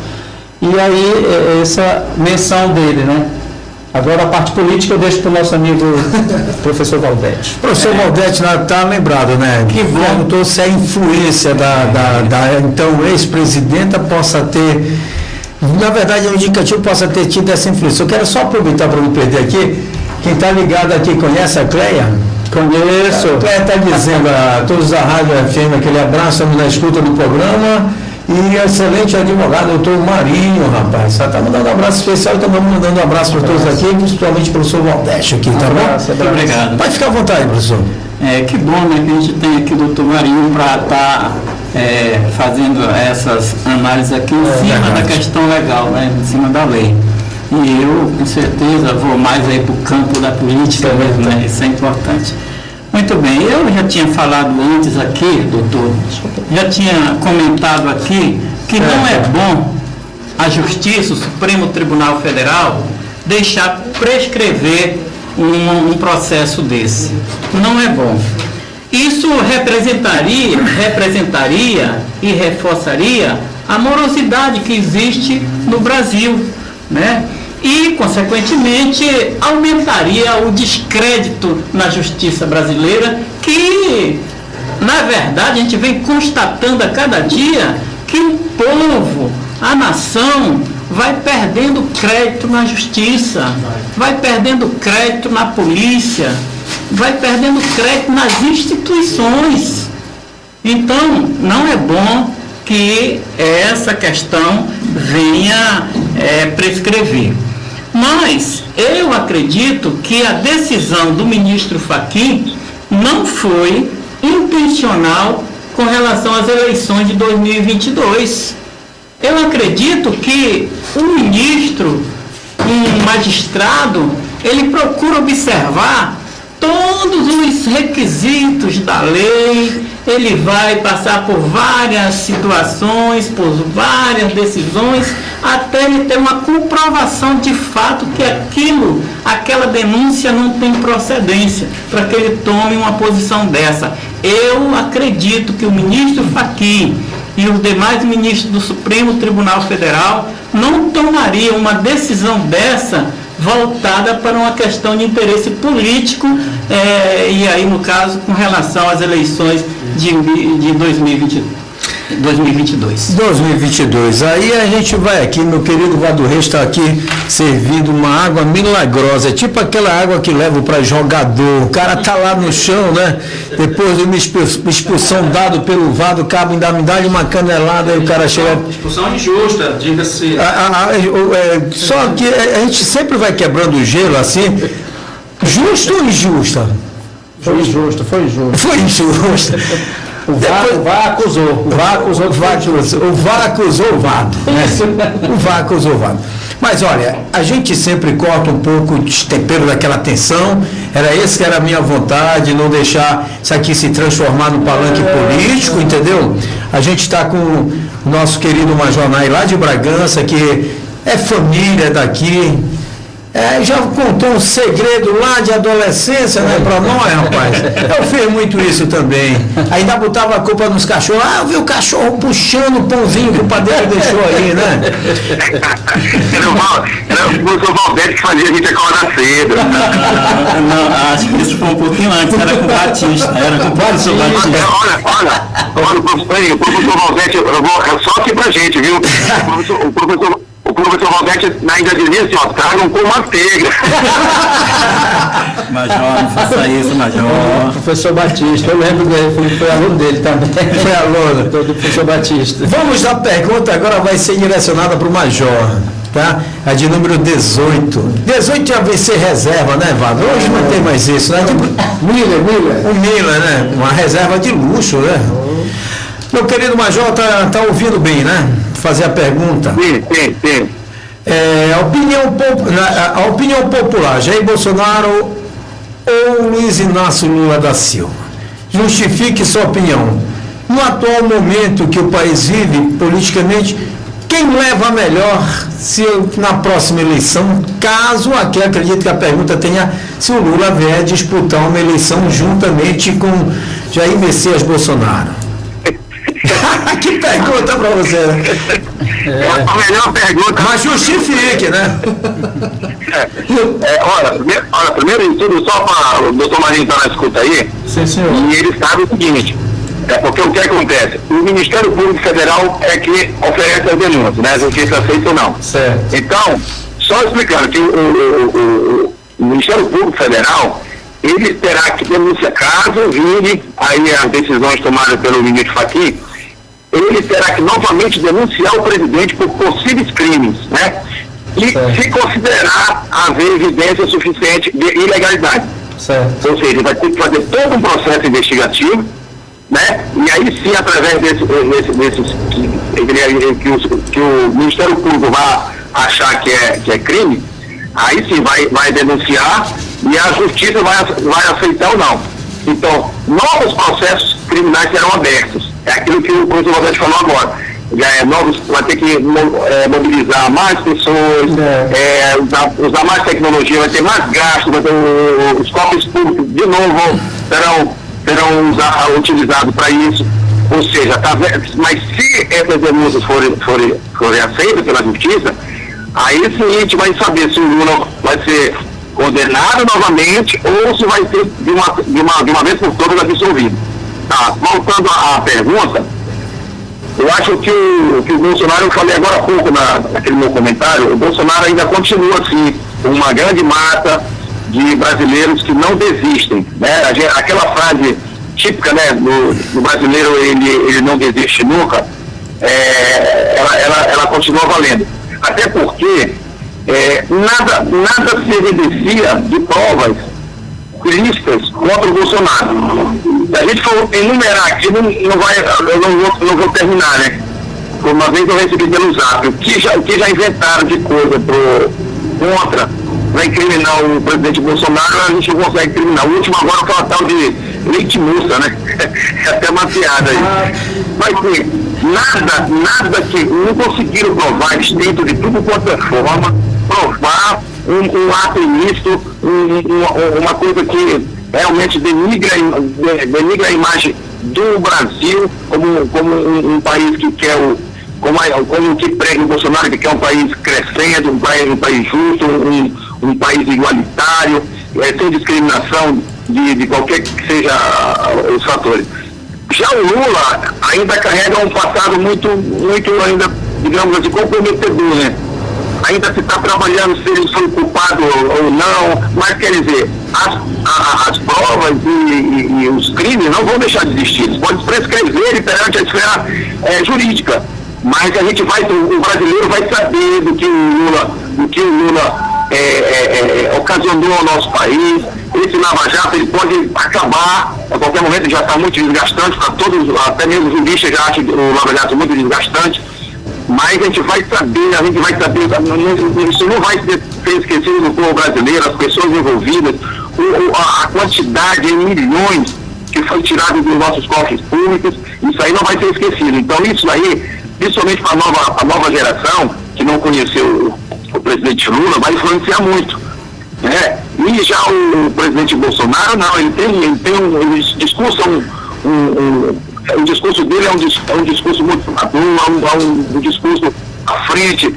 E aí essa menção dele, né? Agora a parte política eu deixo para o nosso amigo professor Valdete. Professor Valdete está lembrado, né? Que perguntou se a influência da então ex-presidenta possa ter, na verdade o indicativo possa ter tido essa influência. Eu quero só aproveitar para não perder aqui, quem está ligado aqui conhece a Cleia? Conheço. A Cleia está dizendo a todos da Rádio FM aquele abraço, estamos na escuta do programa. E excelente advogado, doutor Marinho, rapaz. Só está mandando um abraço especial, estamos mandando um abraço para todos aqui, principalmente para o professor Valdete aqui, tá bom? Muito obrigado. Pode ficar à vontade, professor. Que bom, né, que a gente tem aqui o doutor Marinho para estar fazendo essas análises aqui em cima da questão legal, né, em cima da lei. E eu, com certeza, vou mais aí para o campo da política mesmo, né? Isso é importante. Muito bem, eu já tinha falado antes aqui, doutor, já tinha comentado aqui que não é bom a Justiça, o Supremo Tribunal Federal, deixar prescrever um processo desse. Não é bom. Isso representaria e reforçaria a morosidade que existe no Brasil, né? E, consequentemente, aumentaria o descrédito na justiça brasileira, que, na verdade, a gente vem constatando a cada dia que o povo, a nação, vai perdendo crédito na justiça, vai perdendo crédito na polícia, vai perdendo crédito nas instituições. Então, não é bom que essa questão venha prescrever. Mas eu acredito que a decisão do ministro Fachin não foi intencional com relação às eleições de 2022. Eu acredito que o ministro, um magistrado, ele procura observar todos os requisitos da lei, ele vai passar por várias situações, por várias decisões, até ele ter uma comprovação de fato que aquela denúncia não tem procedência, para que ele tome uma posição dessa. Eu acredito que o ministro Fachin e os demais ministros do Supremo Tribunal Federal não tomariam uma decisão dessa voltada para uma questão de interesse político, e aí, no caso, com relação às eleições de 2022. Aí a gente vai aqui, meu querido Vado Reis está aqui servindo uma água milagrosa, tipo aquela água que leva para jogador. O cara tá lá no chão, né? Depois de uma expulsão dado pelo Vado, cabo ainda me dá uma canelada, aí o cara chega. Expulsão injusta, diga-se. Só que a gente sempre vai quebrando o gelo assim. Justo ou injusta? Foi injusto. Foi injusto. O VAR acusou o Vado. Mas olha, a gente sempre corta um pouco de tempero daquela tensão. Era esse que era a minha vontade, não deixar isso aqui se transformar no palanque político, entendeu? A gente está com o nosso querido Major Nai lá de Bragança, que é família daqui. Já contou um segredo lá de adolescência, né, pra nós, rapaz. Eu fiz muito isso também. Ainda botava a culpa nos cachorros. Eu vi o cachorro puxando o pãozinho que o padeiro deixou aí, né? Era o professor Valdete que fazia a gente acordar cedo. Não, acho que isso foi um pouquinho antes, era com o Batista. Olha, o professor Valdete, só aqui pra gente, viu? O professor Valdete ainda dizia assim, tragam com manteiga. Major, não faça isso, Major. Professor Batista, eu lembro dele, foi aluno dele também. Foi aluno. Do professor Batista. Vamos à pergunta, agora vai ser direcionada para o Major, tá? A de número 18. 18 é AVC reserva, né, Vado? Hoje não tem mais isso, né? Miller. O Miller, né? Uma reserva de luxo, né? Meu querido Major, tá ouvindo bem, né? Fazer a pergunta. Sim. A opinião popular, Jair Bolsonaro ou Luiz Inácio Lula da Silva? Justifique sua opinião. No atual momento que o país vive politicamente, quem leva a melhor se na próxima eleição, caso aqui acredito que a pergunta tenha, se o Lula vier disputar uma eleição juntamente com Jair Messias Bolsonaro? Que pergunta para você, né? A melhor pergunta. Mas justifique, né? Olha, primeiro de tudo, só para o doutor Marinho estar na escuta aí, Sim, senhor. e ele sabe o seguinte, porque o que acontece? O Ministério Público Federal é que oferece as denúncias, né? A justiça aceita ou não. Certo. Então, só explicando que o Ministério Público Federal, ele terá que denunciar, caso vire aí as decisões tomadas pelo ministro Fachin, ele terá que novamente denunciar o presidente por possíveis crimes, né? E se considerar haver evidência suficiente de ilegalidade. Certo. Ou seja, ele vai ter que fazer todo um processo investigativo, né? E aí sim, através desses que o Ministério Público vai achar que é crime, aí sim vai denunciar e a justiça vai aceitar ou não. Então, novos processos criminais serão abertos. É aquilo que o professor Roberto falou agora. Vai ter que mobilizar mais pessoas, usar mais tecnologia, vai ter mais gasto, os cofres públicos de novo serão utilizados para isso. Ou seja, mas se essas denúncias forem aceitas pela justiça, aí sim a gente vai saber se o Lula vai ser condenado novamente ou se vai ser de uma vez por todas absolvido. Tá, voltando à pergunta, eu acho que o Bolsonaro, eu falei agora há pouco naquele meu comentário, o Bolsonaro ainda continua assim, uma grande massa de brasileiros que não desistem, né? Aquela frase típica, né, do brasileiro, ele não desiste nunca, ela continua valendo. Até porque nada se evidencia de provas listas contra o Bolsonaro. Se a gente for enumerar aqui, eu não vou terminar, né? Uma vez eu recebi pelo Zap, o que já inventaram de coisa contra para incriminar o presidente Bolsonaro, a gente não consegue incriminar. O último agora foi uma tal de leite moça, né? É até uma piada aí. Mas sim, nada que não conseguiram provar, eles tentam de tudo quanto é forma, provar um ato ilícito, uma coisa que realmente denigra a imagem do Brasil como um país que quer como que prega o Bolsonaro, que quer um país crescendo, um país justo, um país igualitário, sem discriminação de qualquer que seja os fatores. Já o Lula ainda carrega um passado muito ainda, digamos assim, comprometedor, né? Ainda se está trabalhando se ele foi culpado ou não, mas quer dizer, as provas e os crimes não vão deixar de existir, eles podem prescrever perante a esfera jurídica, mas o brasileiro vai saber do que o Lula ocasionou ao nosso país. Esse Lava Jato, ele pode acabar a qualquer momento, já está muito desgastante para todos, até mesmo os juristas já acham o Lava Jato muito desgastante. Mas a gente vai saber, isso não vai ser esquecido do povo brasileiro, as pessoas envolvidas, a quantidade em milhões que foi tirado dos nossos cofres públicos, isso aí não vai ser esquecido. Então isso aí, principalmente para a nova geração, que não conheceu o presidente Lula, vai influenciar muito. Né? E já o presidente Bolsonaro, não, ele tem um discurso, o discurso dele é um discurso muito maduro, um discurso à frente,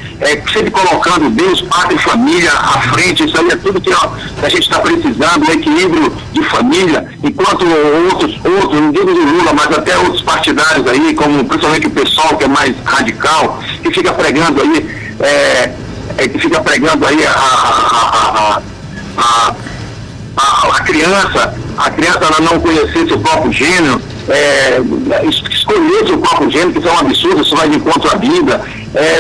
sempre colocando Deus, pátria e família à frente. Isso aí é tudo que a gente está precisando, equilíbrio de família, enquanto outros, não digo do Lula, mas até outros partidários aí, como principalmente o pessoal que é mais radical, que fica pregando aí, a criança ela não conhecer seu próprio gênero, escolher seu próprio gênero, que isso é um absurdo, isso vai de encontro à vida.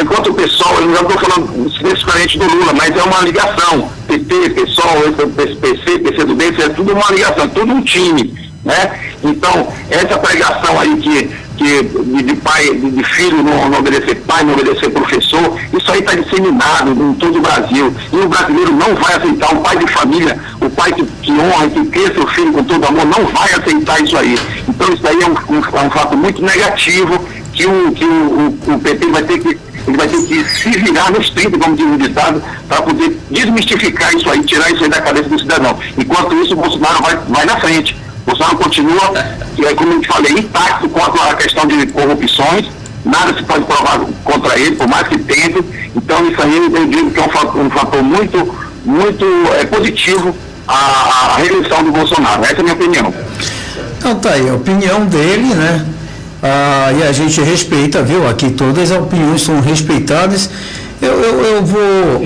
Enquanto o PSOL, eu não estou falando especificamente do Lula, mas é uma ligação. PT, PSOL, PC, PCdoB, isso é tudo uma ligação, tudo um time, né? Então, essa pregação aí de pai, de filho não obedecer pai, não obedecer professor, isso aí está disseminado em todo o Brasil. E o brasileiro não vai aceitar, o pai de família, o pai que honra, que cria seu filho com todo amor, não vai aceitar isso aí. Então isso aí é um fato muito negativo, que o PT vai ter que se virar nos 30, como diz o ditado, para poder desmistificar isso aí, tirar isso aí da cabeça do cidadão. Enquanto isso, o Bolsonaro vai na frente. O Bolsonaro continua, como eu te falei, intacto contra a questão de corrupções, nada se pode provar contra ele, por mais que tente. Então isso aí eu digo que é um fator muito, muito positivo a reeleição do Bolsonaro. Essa é a minha opinião. Então tá aí, a opinião dele, né? E a gente respeita, viu? Aqui todas as opiniões são respeitadas. Eu vou...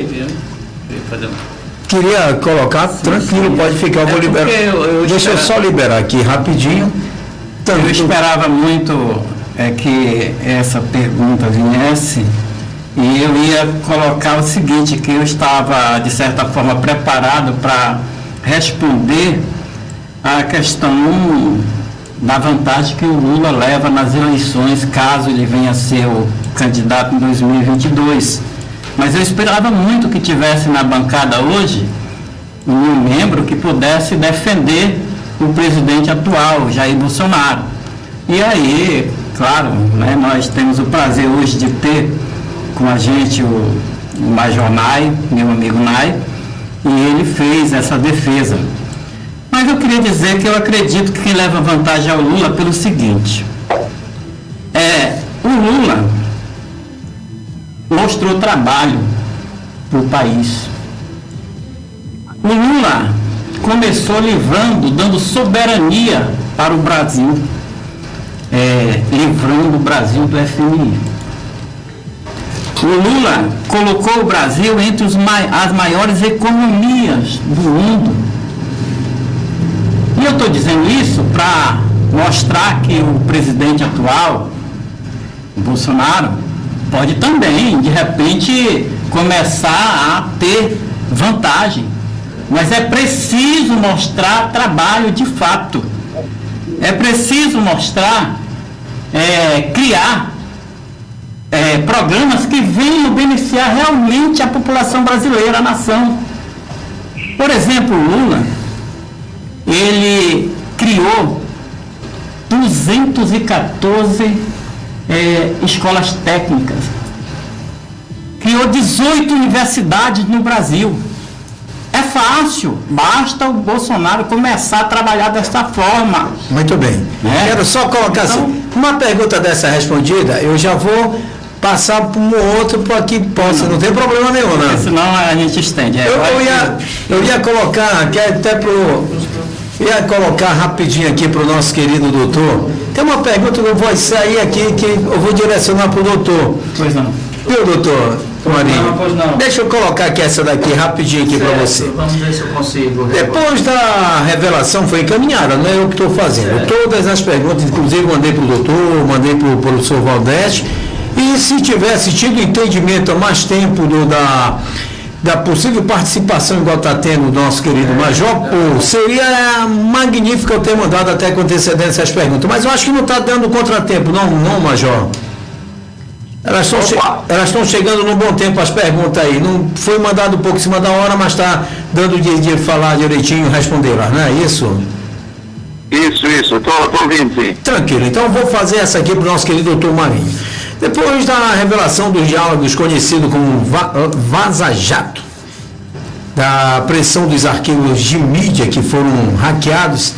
Queria colocar, tranquilo, pode ficar, eu vou liberar. Deixa eu só liberar aqui rapidinho. Eu esperava muito que essa pergunta viesse, e eu ia colocar o seguinte, que eu estava, de certa forma, preparado para responder a questão da vantagem que o Lula leva nas eleições, caso ele venha a ser o candidato em 2022. Mas eu esperava muito que tivesse na bancada hoje um membro que pudesse defender o presidente atual, Jair Bolsonaro. E aí, claro, né, nós temos o prazer hoje de ter com a gente o Major Nai, meu amigo Nai, e ele fez essa defesa. Mas eu queria dizer que eu acredito que quem leva vantagem ao Lula pelo seguinte: o Lula mostrou trabalho para o país. O Lula começou dando soberania para o Brasil, livrando o Brasil do FMI. O Lula colocou o Brasil entre as maiores economias do mundo. E eu estou dizendo isso para mostrar que o presidente atual, o Bolsonaro, pode também, de repente, começar a ter vantagem. Mas é preciso mostrar trabalho de fato. É preciso mostrar, criar programas que venham beneficiar realmente a população brasileira, a nação. Por exemplo, o Lula, ele criou 214 escolas técnicas, criou 18 universidades no Brasil. É fácil, basta o Bolsonaro começar a trabalhar desta forma. Muito bem. Quero só colocar assim, uma pergunta dessa respondida, eu já vou passar para um outro para que possa, não tem problema nenhum, né? Porque senão a gente estende. Eu ia colocar, que até ia colocar rapidinho aqui para o nosso querido doutor. Tem uma pergunta que eu vou sair aqui, que eu vou direcionar para o doutor. Pois não. Viu, doutor Marinho? Pois não. Deixa eu colocar aqui essa daqui rapidinho aqui para você. Vamos ver se eu consigo. Depois da revelação foi encaminhada, não é eu que estou fazendo. Todas as perguntas, inclusive mandei para o doutor, mandei para o professor Valdeste, e se tivesse tido entendimento há mais tempo da possível participação, igual está tendo o nosso querido Major, seria magnífico eu ter mandado até com antecedência as perguntas, mas eu acho que não está dando contratempo, não, Major? Elas estão chegando num bom tempo as perguntas aí, não foi mandado um pouco em cima da hora, mas está dando de falar direitinho, responder lá, não é isso? Isso, estou ouvindo, sim. Tranquilo, então eu vou fazer essa aqui para o nosso querido doutor Marinho. Depois da revelação dos diálogos conhecido como Vaza Jato, da pressão dos arquivos de mídia que foram hackeados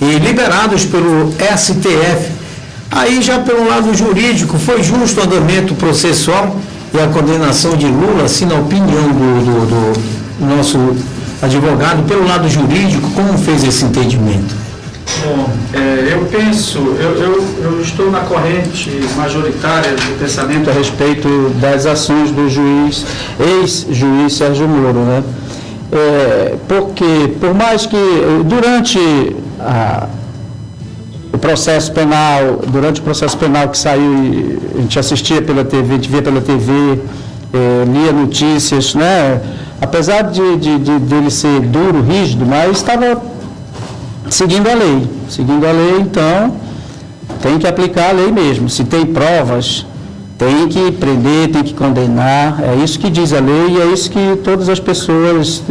e liberados pelo STF, aí já pelo lado jurídico, foi justo o andamento processual e a condenação de Lula, assim, na opinião do nosso advogado, pelo lado jurídico, como fez esse entendimento? Bom, eu penso, eu estou na corrente majoritária do pensamento a respeito das ações do ex-juiz Sérgio Moro, né? porque por mais que durante o processo penal que saiu, a gente assistia pela TV, a gente via pela TV, lia notícias, né? Apesar dele ser duro, rígido, mas estava seguindo a lei, então tem que aplicar a lei mesmo. Se tem provas, tem que prender, tem que condenar, é isso que diz a lei e é isso que todas as pessoas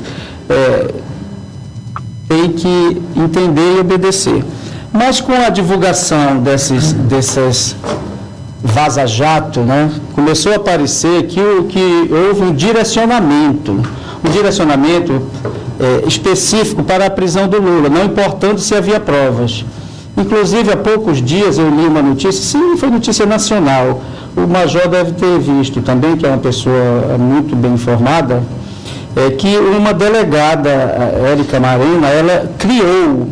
têm que entender e obedecer. Mas com a divulgação dessas vaza-jato, né, começou a aparecer que houve um direcionamento específico para a prisão do Lula, não importando se havia provas. Inclusive, há poucos dias eu li uma notícia, sim, foi notícia nacional, o Major deve ter visto também, que é uma pessoa muito bem informada, que uma delegada, Érica Marina, ela criou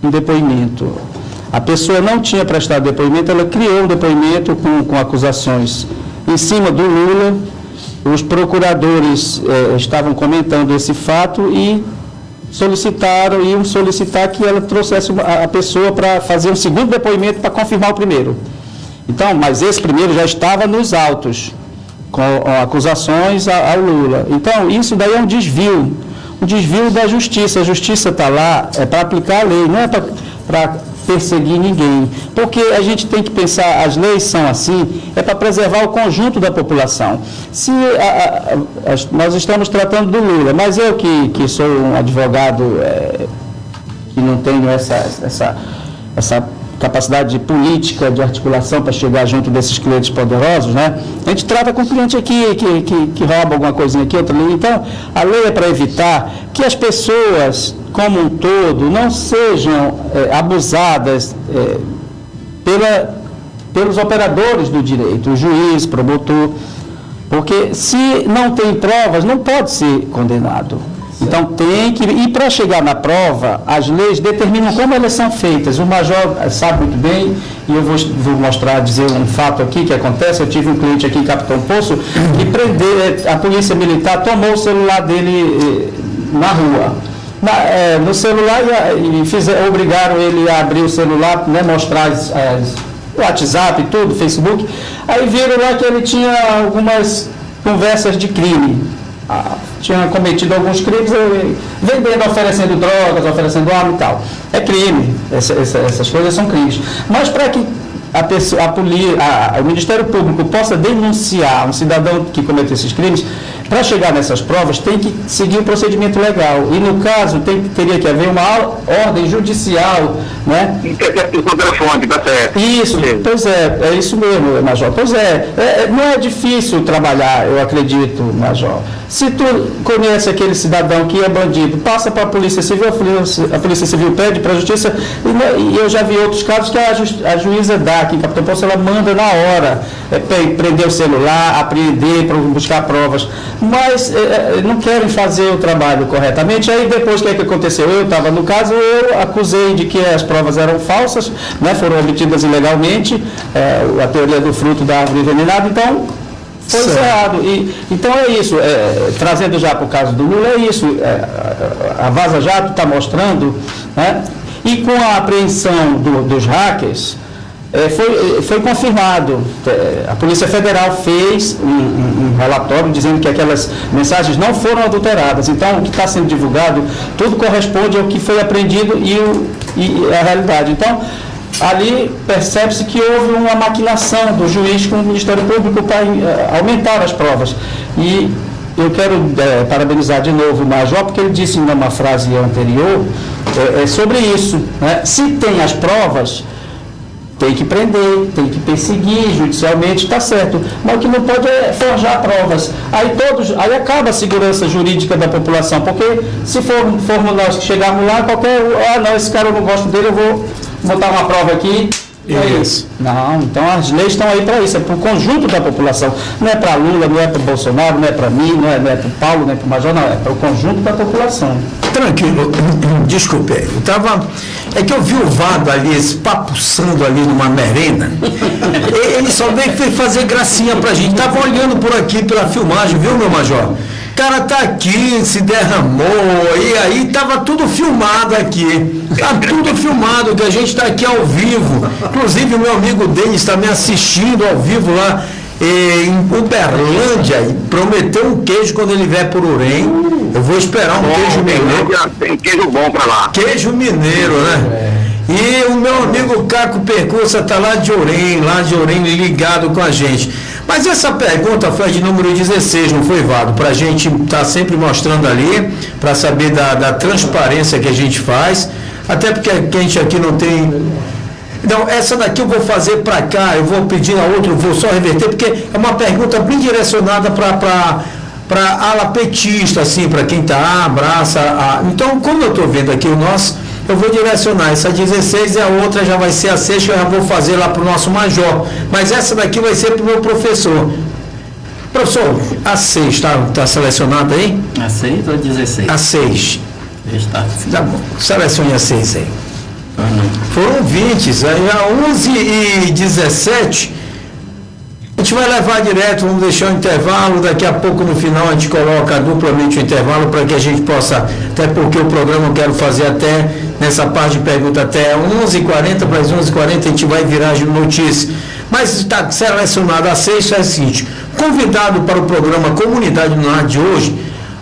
um depoimento. A pessoa não tinha prestado depoimento, ela criou um depoimento com acusações em cima do Lula. Os procuradores estavam comentando esse fato e iam solicitar que ela trouxesse a pessoa para fazer um segundo depoimento para confirmar o primeiro. Então, mas esse primeiro já estava nos autos, com acusações ao Lula. Então, isso daí é um desvio da justiça. A justiça está lá para aplicar a lei, não é para perseguir ninguém. Porque a gente tem que pensar, as leis são assim, é para preservar o conjunto da população. Se nós estamos tratando do Lula, mas eu que sou um advogado que não tenho essa capacidade política de articulação para chegar junto desses clientes poderosos, né? A gente trata com cliente aqui que rouba alguma coisinha aqui, outra ali. Então, a lei é para evitar que as pessoas, como um todo, não sejam abusadas pelos operadores do direito, o juiz, promotor, porque se não tem provas, não pode ser condenado. Então tem que, e para chegar na prova, as leis determinam como elas são feitas. O Major sabe muito bem, e eu vou dizer um fato aqui que acontece. Eu tive um cliente aqui em Capitão Poço que a polícia militar tomou o celular dele na rua. No celular e obrigaram ele a abrir o celular, né, mostrar o WhatsApp e tudo, Facebook. Aí viram lá que ele tinha algumas conversas de crime. Tinha cometido alguns crimes, vendendo, oferecendo drogas, oferecendo arma e tal. É crime, essas coisas são crimes. Mas para que o Ministério Público possa denunciar um cidadão que cometeu esses crimes, para chegar nessas provas, tem que seguir o procedimento legal. E, no caso, teria que haver uma ordem judicial, né? Interceptação telefônica, tá certo. Isso, pois é isso mesmo, Major. Pois não é difícil trabalhar, eu acredito, Major. Se tu conhece aquele cidadão que é bandido, passa para a Polícia Civil, a Polícia Civil pede para a Justiça, e eu já vi outros casos que a juíza dá, aqui em Capitão Poço, ela manda na hora, prender o celular, apreender, buscar provas, mas não querem fazer o trabalho corretamente. Aí depois, o que é que aconteceu? Eu estava no caso, eu acusei de que as provas eram falsas, né, foram obtidas ilegalmente, a teoria do fruto da árvore envenenada, então foi encerrado. Então é isso, trazendo já para o caso do Lula, é isso, a Vaza Jato está mostrando, né, e com a apreensão dos hackers, foi confirmado. A Polícia Federal fez um relatório dizendo que aquelas mensagens não foram adulteradas. Então, o que está sendo divulgado, tudo corresponde ao que foi apreendido e a realidade. Então, ali percebe-se que houve uma maquinação do juiz com o Ministério Público para aumentar as provas. E eu quero parabenizar de novo o Major, porque ele disse em uma frase anterior sobre isso, né? Se tem as provas, tem que prender, tem que perseguir judicialmente, está certo. Mas o que não pode é forjar provas. Aí acaba a segurança jurídica da população, porque se formos nós que chegarmos lá, não, esse cara eu não gosto dele, eu vou botar uma prova aqui. É isso. Não, então as leis estão aí para isso, é para o conjunto da população. Não é para Lula, não é para Bolsonaro, não é para mim, não é para o Paulo, não é para o Major, não, é para o conjunto da população. Tranquilo, desculpe, é que eu vi o Vado ali, espapuçando ali numa merenda, ele só veio fazer gracinha pra gente, estava olhando por aqui pela filmagem, viu, meu Major? cara tá aqui, se derramou, e aí tava tudo filmado aqui. Tá tudo filmado, que a gente tá aqui ao vivo. Inclusive o meu amigo Denis está me assistindo ao vivo lá em Uberlândia, e prometeu um queijo quando ele vier por Urém. Eu vou esperar um queijo mineiro. Tem queijo bom para lá. Queijo mineiro, né? E o meu amigo Caco Percursa está lá de Urém ligado com a gente. Mas essa pergunta foi de número 16, não foi, Vado? Para a gente estar sempre mostrando ali, para saber da transparência que a gente faz, até porque a gente aqui não tem... Então, essa daqui eu vou fazer para cá, eu vou pedir a outra, eu vou só reverter, porque é uma pergunta bem direcionada para ala petista, assim, para quem está, abraça. Então, como eu estou vendo aqui o nosso, eu vou direcionar essa 16 e a outra já vai ser a 6, que eu já vou fazer lá para o nosso major. Mas essa daqui vai ser para o meu professor. Professor, a 6, tá selecionada aí? A 6 ou a 16? A 6. Está. Tá bom, selecione a 6 aí. Foram 20, aí a 11 e 17 a gente vai levar direto, vamos deixar o intervalo, daqui a pouco no final a gente coloca duplamente o intervalo para que a gente possa, até porque o programa eu quero fazer até, nessa parte de pergunta até 11h40, para as 11h40 a gente vai virar de notícia. Mas está selecionado a 6, é o seguinte, convidado para o programa Comunidade no Ar de hoje,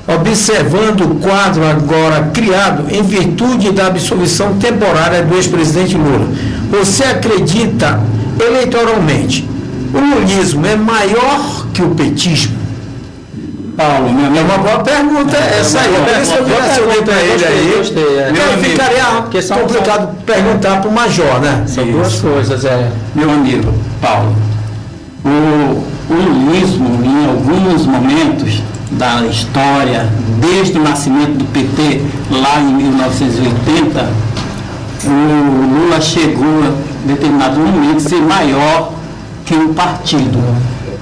observando o quadro agora criado em virtude da absolvição temporária do ex-presidente Lula. Você acredita eleitoralmente, o lulismo é maior que o petismo? Paulo, meu amigo. É uma boa pergunta essa aí. Por isso eu direcionei para ele aí. Gostei. Ficaria complicado perguntar para o major, né? São duas coisas, Meu amigo, Paulo, o lulismo, em alguns momentos da história, desde o nascimento do PT, lá em 1980, o Lula chegou a determinado momento a ser maior que o partido,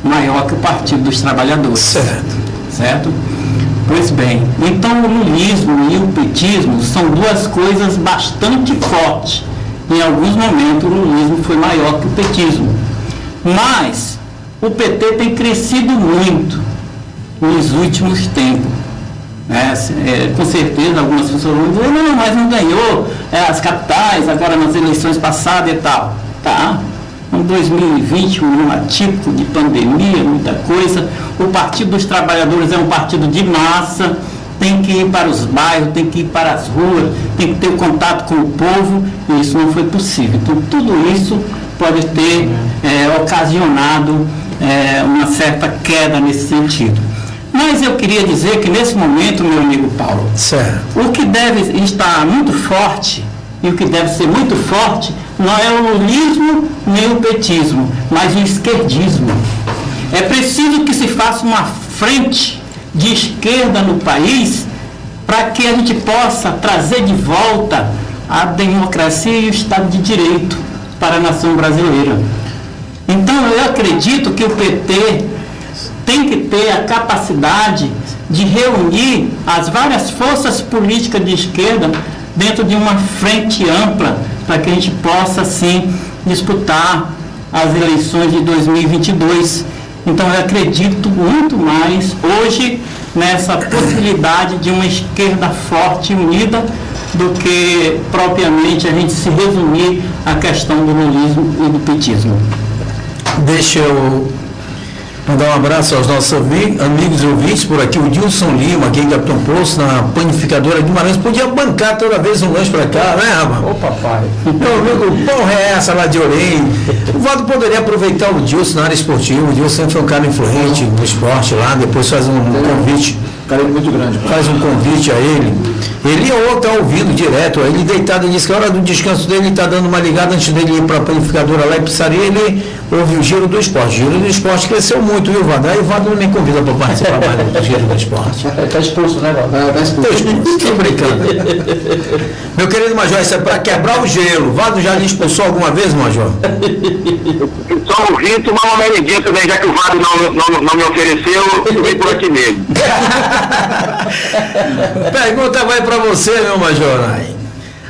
maior que o Partido dos Trabalhadores. Certo? Pois bem, então o lulismo e o petismo são duas coisas bastante fortes. Em alguns momentos o lulismo foi maior que o petismo. Mas o PT tem crescido muito nos últimos tempos. Com certeza algumas pessoas vão dizer, não, mas não ganhou as capitais agora nas eleições passadas e tal. Tá? Em 2020, um ano atípico de pandemia, muita coisa. O Partido dos Trabalhadores é um partido de massa, tem que ir para os bairros, tem que ir para as ruas, tem que ter contato com o povo, e isso não foi possível. Então, tudo isso pode ter ocasionado uma certa queda nesse sentido. Mas eu queria dizer que nesse momento, meu amigo Paulo, o que deve estar muito forte e o que deve ser muito forte não é o lulismo nem o petismo, mas o esquerdismo. É preciso que se faça uma frente de esquerda no país para que a gente possa trazer de volta a democracia e o Estado de Direito para a nação brasileira. Então eu acredito que o PT tem que ter a capacidade de reunir as várias forças políticas de esquerda dentro de uma frente ampla para que a gente possa, sim, disputar as eleições de 2022. Então, eu acredito muito mais hoje nessa possibilidade de uma esquerda forte e unida do que propriamente a gente se resumir à questão do lulismo e do petismo. Deixa eu mandar um abraço aos nossos amigos e ouvintes por aqui, o Dilson Lima, aqui em Capitão Poço, na panificadora Guimarães. Podia bancar toda vez um lanche para cá, né, rapaz? Ô, papai. Meu amigo, porra é essa lá de Orem? O Vado poderia aproveitar o Dilson na área esportiva. O Dilson sempre foi um cara influente no esporte lá, depois faz um convite. Cara, é muito grande. Faz um convite a ele. Ele ou está ouvindo direto, ele deitado, ele disse que a hora do descanso dele está dando uma ligada antes dele ir para a panificadora lá e pizzaria, ele ouve o Giro do Esporte. O Giro do Esporte cresceu muito, viu, Vado? Aí o Vado nem convida para participar mais do Giro do Esporte. Está expulso, né, Vado? Está expulso. Estou brincando. Meu querido Major, isso é para quebrar o gelo. O Vado já lhe expulsou alguma vez, Major? Só um rito, uma merendinha também, já que o Vado não me ofereceu, eu vim por aqui mesmo. Pergunta vai para você, meu Major.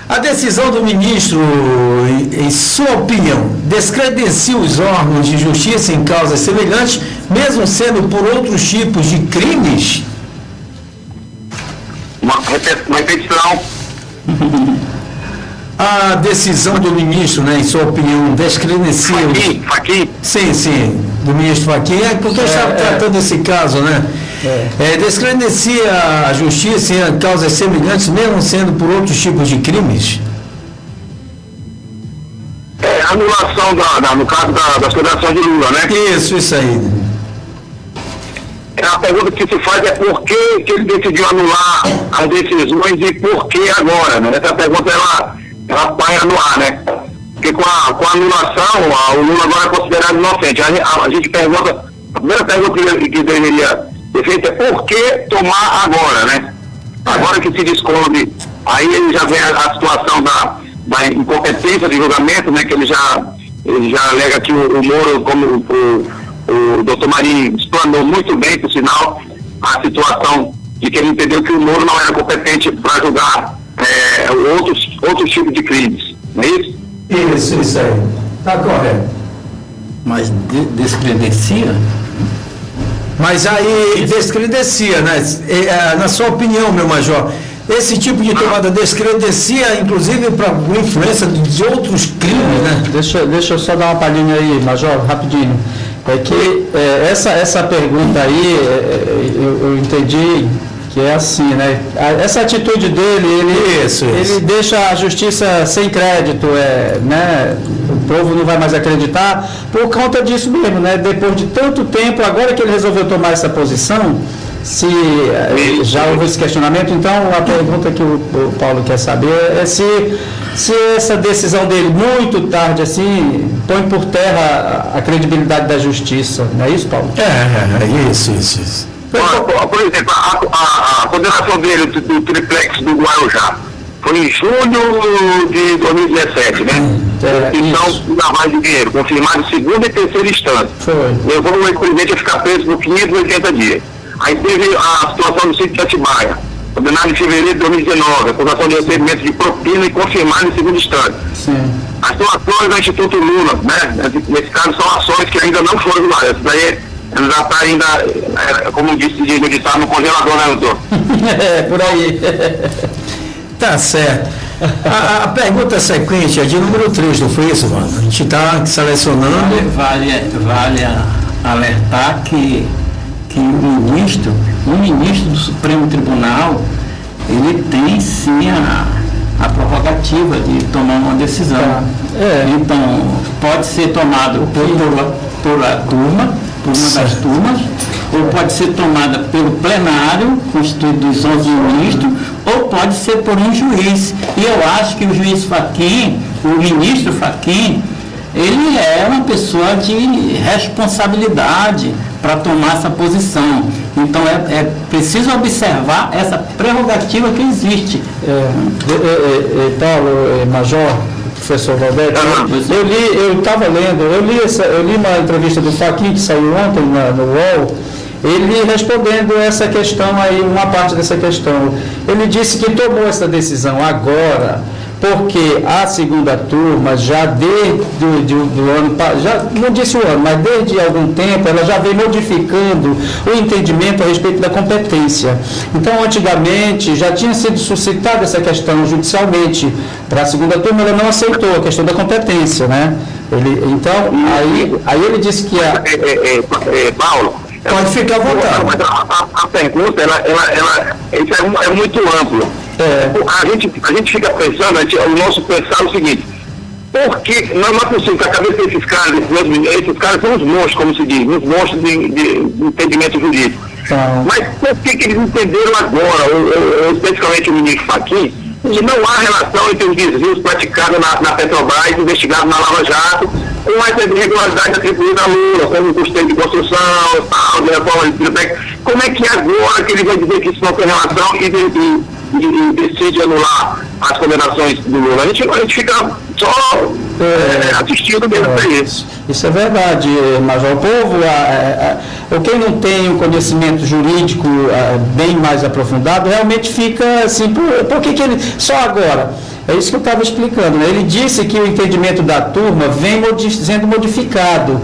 A decisão do ministro, em sua opinião, descredencia os órgãos de justiça em causas semelhantes, mesmo sendo por outros tipos de crimes? uma repetição. A decisão do ministro, né, em sua opinião, descredencia... Fachin. Sim, do ministro Fachin, porque está tratando esse caso, né? Descredencia a justiça em causas semelhantes, mesmo sendo por outros tipos de crimes? Anulação, no caso das federações de Lula, né? Isso aí. A pergunta que se faz é por que ele decidiu anular as decisões e por que agora, né? Essa pergunta, ela paira no ar, né? Porque com a anulação, o Lula agora é considerado inocente. A gente pergunta, a primeira pergunta que deveria ser feita é por que tomar agora, né? Agora que se descobre, aí ele já vem a situação da incompetência de julgamento, né? Que ele já alega que o Moro, como o doutor Marinho explanou muito bem, por sinal, a situação de que ele entendeu que o Moro não era competente para julgar outros tipos de crimes, não é isso? Isso aí. Está correto. Mas descredencia? Mas aí descredencia, né? Na sua opinião, meu major, esse tipo de tomada descredencia, inclusive, para influência de outros crimes, né? Deixa eu só dar uma palhinha aí, major, rapidinho. É que essa pergunta aí, eu entendi que é assim, né? Essa atitude dele, ele deixa a justiça sem crédito, né? O povo não vai mais acreditar por conta disso mesmo, né? Depois de tanto tempo, agora que ele resolveu tomar essa posição, se já houve esse questionamento, então a pergunta que o Paulo quer saber é se essa decisão dele, muito tarde assim, põe por terra a credibilidade da justiça, não é isso, Paulo? Isso. Por exemplo, a condenação dele do triplex do Guarujá foi em julho de 2017, né? Então, lavagem de dinheiro, confirmado em segunda e terceira instância. Levou o ex-presidente a ficar preso por 580 dias. Aí teve a situação do sítio de Atibaia, condenado em fevereiro de 2019, acusação de recebimento de propina e confirmado em segunda instância. Sim. As situações do Instituto Lula, né? Nesse caso são ações que ainda não foram julgadas. Isso daí ele já está ainda, como disse, está no congelador, né, doutor? Por aí. Tá certo. A pergunta sequente é de número 3, não foi isso, mano? A gente está selecionando. Vale alertar que o ministro do Supremo Tribunal, ele tem sim a prerrogativa de tomar uma decisão. Então, pode ser tomado por uma das turmas, ou pode ser tomada pelo plenário, constituído dos 11 ministros, ou pode ser por um juiz. E eu acho que o juiz Fachin, o ministro Fachin, ele é uma pessoa de responsabilidade para tomar essa posição. Então é preciso observar essa prerrogativa que existe. Paulo, major, professor Roberto, eu li uma entrevista do Fachin que saiu ontem no UOL, ele respondendo essa questão aí, uma parte dessa questão. Ele disse que tomou essa decisão agora, porque a segunda turma, já desde o ano, já não disse o ano, mas desde algum tempo, ela já vem modificando o entendimento a respeito da competência. Então, antigamente, já tinha sido suscitada essa questão judicialmente. Para a segunda turma, ela não aceitou a questão da competência, né? Aí ele disse que Paulo, pode ficar à vontade. A pergunta, isso é muito amplo. A gente fica pensando, o nosso pensar é o seguinte: porque não é possível que a cabeça desses caras são os monstros, como se diz, os monstros de entendimento jurídico. Mas por que eles entenderam agora, ou especificamente o ministro Fachin, que não há relação entre os desvios praticados na Petrobras, investigados na Lava Jato, com essa irregularidade atribuída a Lula, como custeio de construção, tal, de reforma de triplex? Como é que agora que ele vai dizer que isso não tem relação e decide anular as condenações do Lula? A gente fica só assistindo mesmo para isso. Isso é verdade, Major. O povo, quem não tem um conhecimento jurídico bem mais aprofundado, realmente fica assim, por que ele só agora? É isso que eu estava explicando, né? Ele disse que o entendimento da turma vem sendo modificado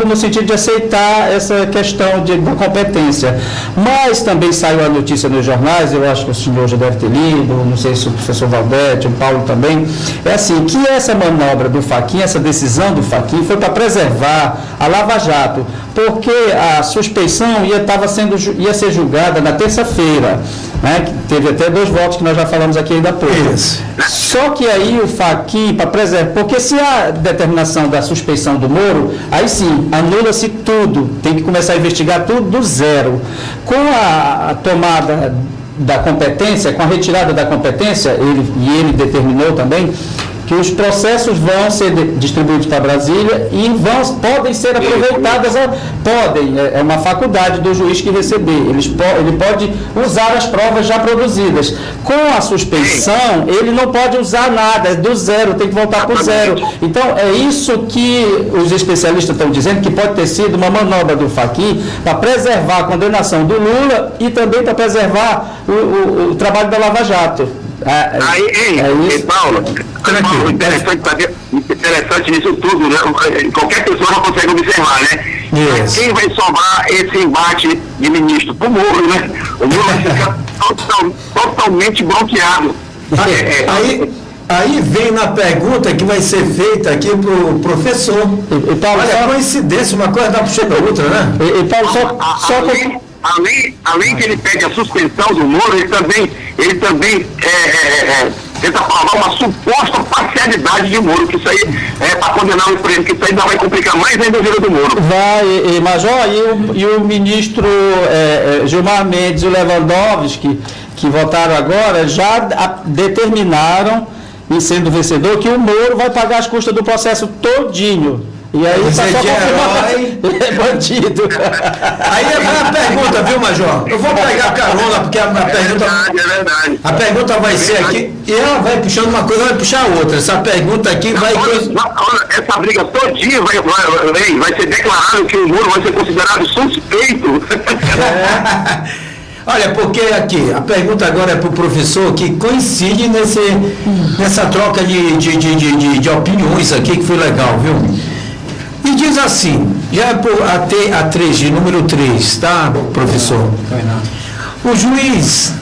no sentido de aceitar essa questão da competência. Mas também saiu a notícia nos jornais, eu acho que o senhor já deve ter lido, não sei se o professor Valdete, o Paulo também, é assim, que essa manobra do Fachin, essa decisão do Fachin foi para preservar a Lava Jato, porque a suspeição ia ser julgada na terça-feira, né? Teve até 2 votos que nós já falamos aqui ainda há pouco. Isso. Só que aí o Fachin, para preservar, porque se há determinação da suspeição do Moro, aí sim, anula-se tudo, tem que começar a investigar tudo do zero. Com a tomada da competência, com a retirada da competência, ele determinou também que os processos vão ser distribuídos para Brasília e podem ser aproveitadas, é uma faculdade do juiz que receber, ele pode usar as provas já produzidas. Com a suspeição, ele não pode usar nada, é do zero, tem que voltar para o zero. Então, é isso que os especialistas estão dizendo, que pode ter sido uma manobra do Fachin para preservar a condenação do Lula e também para preservar o trabalho da Lava Jato. Paulo, interessante nisso tudo, né? Qualquer pessoa não consegue observar, né? Yes. Quem vai sobrar esse embate de ministro? Pro Moro, né? O Moro fica totalmente bloqueado. Aí vem na pergunta que vai ser feita aqui pro professor. Paulo, olha, coincidência, uma coisa dá puxando a outra, né? Além que ele pede a suspensão do Moro, ele também tenta provar uma suposta parcialidade de Moro, que isso aí é para condenar o emprego, que isso ainda vai complicar mais ainda a vida do Moro. Vai, Major, e o ministro Gilmar Mendes e o Lewandowski, que votaram agora, já determinaram, em sendo vencedor, que o Moro vai pagar as custas do processo todinho. E aí está só confirmado, é bandido. Aí vai a pergunta, viu, Major? Eu vou pegar carona, porque a pergunta... É verdade. A pergunta vai ser aqui, e ela vai puxando uma coisa, vai puxar outra. Essa pergunta aqui vai... Essa briga todinha vai ser declarado que o Moro vai ser considerado suspeito. Olha, porque aqui, a pergunta agora é para o professor, que coincide nessa troca de opiniões aqui, que foi legal, viu? E diz assim, já a 3, de número 3, tá, professor? O juiz,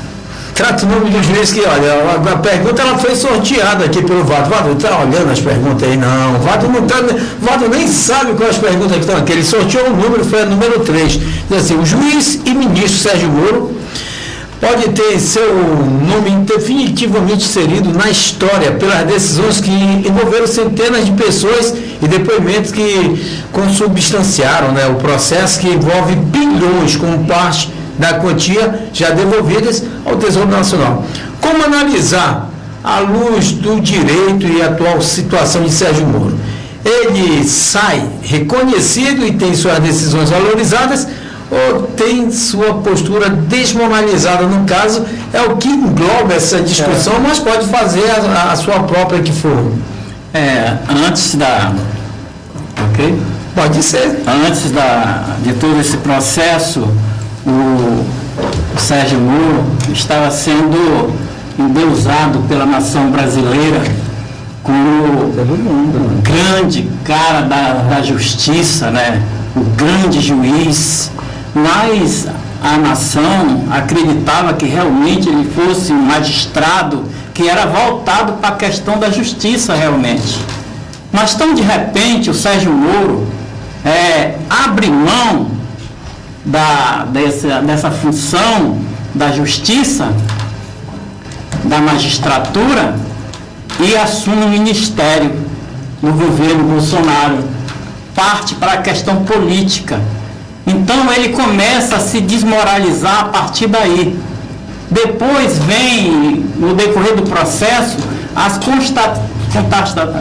trata o nome do juiz que, olha, a pergunta ela foi sorteada aqui pelo Vado. Vado está olhando as perguntas aí, não. Vado nem sabe quais as perguntas que estão aqui. Ele sorteou um número, foi a número 3. Diz assim, o juiz e ministro Sérgio Moro pode ter seu nome definitivamente inserido na história pelas decisões que envolveram centenas de pessoas e depoimentos que consubstanciaram, né, o processo que envolve bilhões como parte da quantia já devolvidas ao Tesouro Nacional. Como analisar, à luz do direito e atual situação de Sérgio Moro? Ele sai reconhecido e tem suas decisões valorizadas, ou tem sua postura desmoralizada? No caso, é o que engloba essa discussão, mas pode fazer a sua própria que for. Antes da... Ok? Pode ser. Antes de todo esse processo, o Sérgio Moro estava sendo endeusado pela nação brasileira como o grande cara da justiça, né? O grande juiz. Mas a nação acreditava que realmente ele fosse um magistrado que era voltado para a questão da justiça realmente. Mas tão de repente o Sérgio Moro abre mão dessa função da justiça, da magistratura, e assume o ministério no governo Bolsonaro. Parte para a questão política. Então ele começa a se desmoralizar a partir daí. Depois vem, no decorrer do processo, a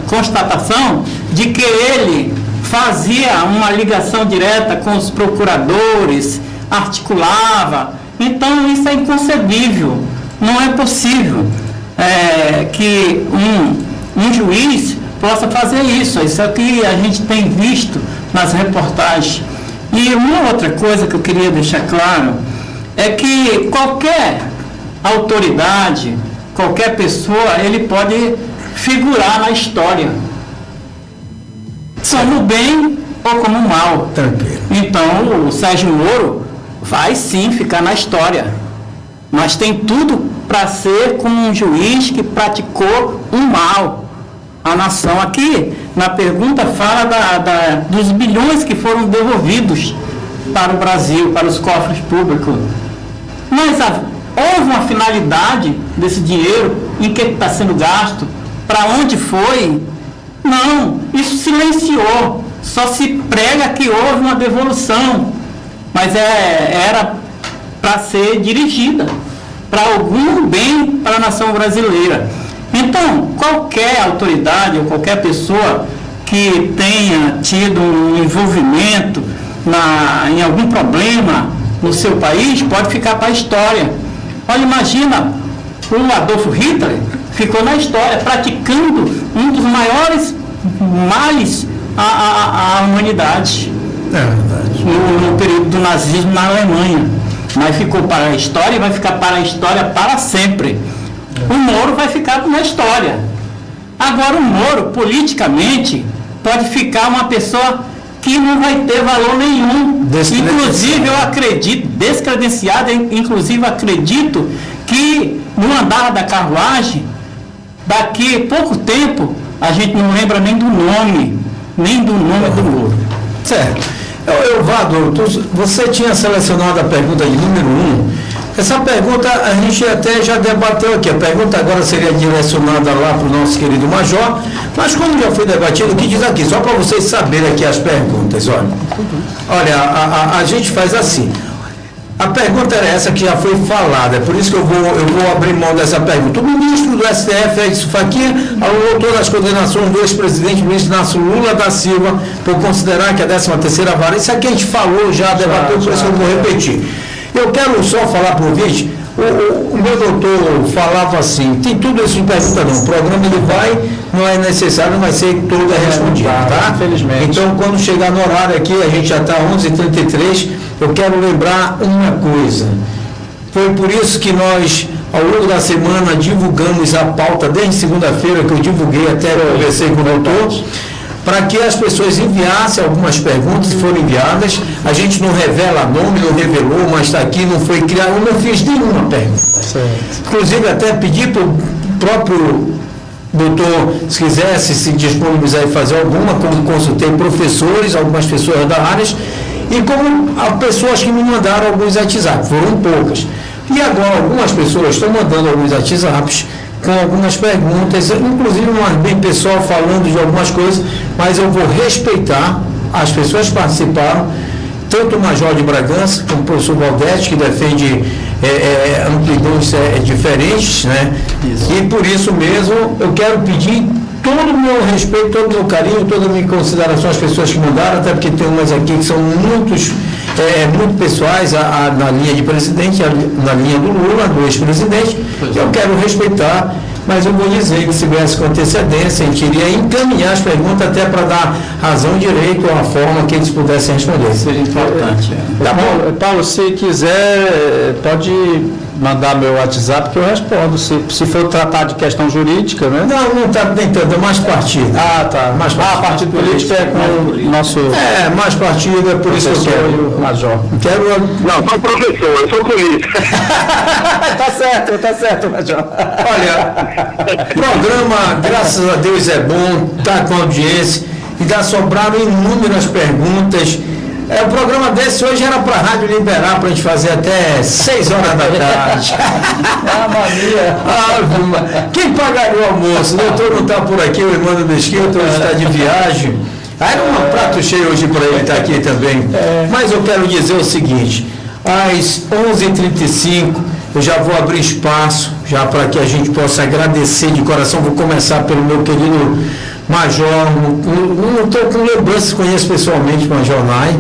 constatação de que ele fazia uma ligação direta com os procuradores, articulava. Então isso é inconcebível. Não é possível que um juiz possa fazer isso. Isso é o que a gente tem visto nas reportagens. E uma outra coisa que eu queria deixar claro é que qualquer autoridade, qualquer pessoa, ele pode figurar na história, como bem ou como mal. Tranquilo. Então o Sérgio Moro vai sim ficar na história, mas tem tudo para ser como um juiz que praticou um mal à nação. Aqui na pergunta fala dos bilhões que foram devolvidos para o Brasil, para os cofres públicos, mas houve uma finalidade desse dinheiro, em que está sendo gasto, para onde foi? Não, isso silenciou, só se prega que houve uma devolução, mas era para ser dirigida para algum bem para a nação brasileira. Então, qualquer autoridade ou qualquer pessoa que tenha tido um envolvimento em algum problema no seu país pode ficar para a história. Olha, imagina, o Adolfo Hitler ficou na história praticando um dos maiores males à humanidade. É verdade. No período do nazismo na Alemanha. Mas ficou para a história e vai ficar para a história para sempre. O Moro vai ficar na história. Agora o Moro, politicamente, pode ficar uma pessoa que não vai ter valor nenhum. Inclusive, eu acredito, descredenciado, inclusive acredito que no andar da carruagem, daqui a pouco tempo, a gente não lembra nem do nome do Moro. Certo. Valdo, você tinha selecionado a pergunta de número 1. Essa pergunta a gente até já debateu aqui. A pergunta agora seria direcionada lá para o nosso querido Major, mas como já foi debatido, o que diz aqui? Só para vocês saberem aqui as perguntas. Olha, a gente faz assim. A pergunta era essa que já foi falada, é por isso que eu vou abrir mão dessa pergunta. O ministro do STF, Edson Fachin, autor das condenações do ex-presidente ministro Inácio Lula da Silva, por considerar que a 13ª vara, isso aqui a gente falou, já debateu, por isso eu vou repetir. Eu quero só falar para o ouvinte, o meu doutor falava assim, tem tudo isso em pergunta não, o programa ele não é necessário, não vai ser toda respondida, tá? Infelizmente. Então, quando chegar no horário aqui, a gente já está 11h33, eu quero lembrar uma coisa. Foi por isso que nós, ao longo da semana, divulgamos a pauta, desde segunda-feira que eu divulguei, até eu conversei com o doutor, para que as pessoas enviassem algumas perguntas, foram enviadas, a gente não revela nome, não revelou, mas está aqui, não foi criado, eu não fiz nenhuma pergunta. Certo. Inclusive até pedi para o próprio doutor, se quisesse se disponibilizar e fazer alguma, como consultei professores, algumas pessoas da área, e como pessoas que me mandaram alguns WhatsApp, foram poucas. E agora algumas pessoas estão mandando alguns WhatsApps com algumas perguntas, inclusive bem pessoal falando de algumas coisas, mas eu vou respeitar, as pessoas que participaram, tanto o Major de Bragança, como o professor Valdete, que defende amplitudes diferentes, né? Isso. E por isso mesmo eu quero pedir todo o meu respeito, todo o meu carinho, toda a minha consideração às pessoas que mandaram, até porque tem umas aqui que são muito pessoais na linha de presidente, na linha do Lula, do ex-presidente, eu quero respeitar, mas eu vou dizer que se viesse com antecedência, a gente iria encaminhar as perguntas até para dar razão e direito à forma que eles pudessem responder. Seria importante. Tá bom, Paulo, se quiser, pode mandar meu WhatsApp que eu respondo, se for tratar de questão jurídica, né? Não está nem tanto, é mais partido. Ah, tá. Partido político é com o nosso... mais partido, é por isso que eu quero. O Major. Não, sou professor, eu sou político. Tá certo, Major. Olha, o programa, graças a Deus, é bom, está com audiência, e já sobraram inúmeras perguntas. O programa desse hoje era para a Rádio liberar, para a gente fazer até 6 horas da tarde. Mania. Quem pagaria o almoço? O doutor não está por aqui, o irmão do Mesquita, o doutor está de viagem. Era um prato cheio hoje para ele estar aqui também. Mas eu quero dizer o seguinte, às 11h35, eu já vou abrir espaço, já para que a gente possa agradecer de coração. Vou começar pelo meu querido Major, não estou com lembranças, conheço pessoalmente o Major Nai,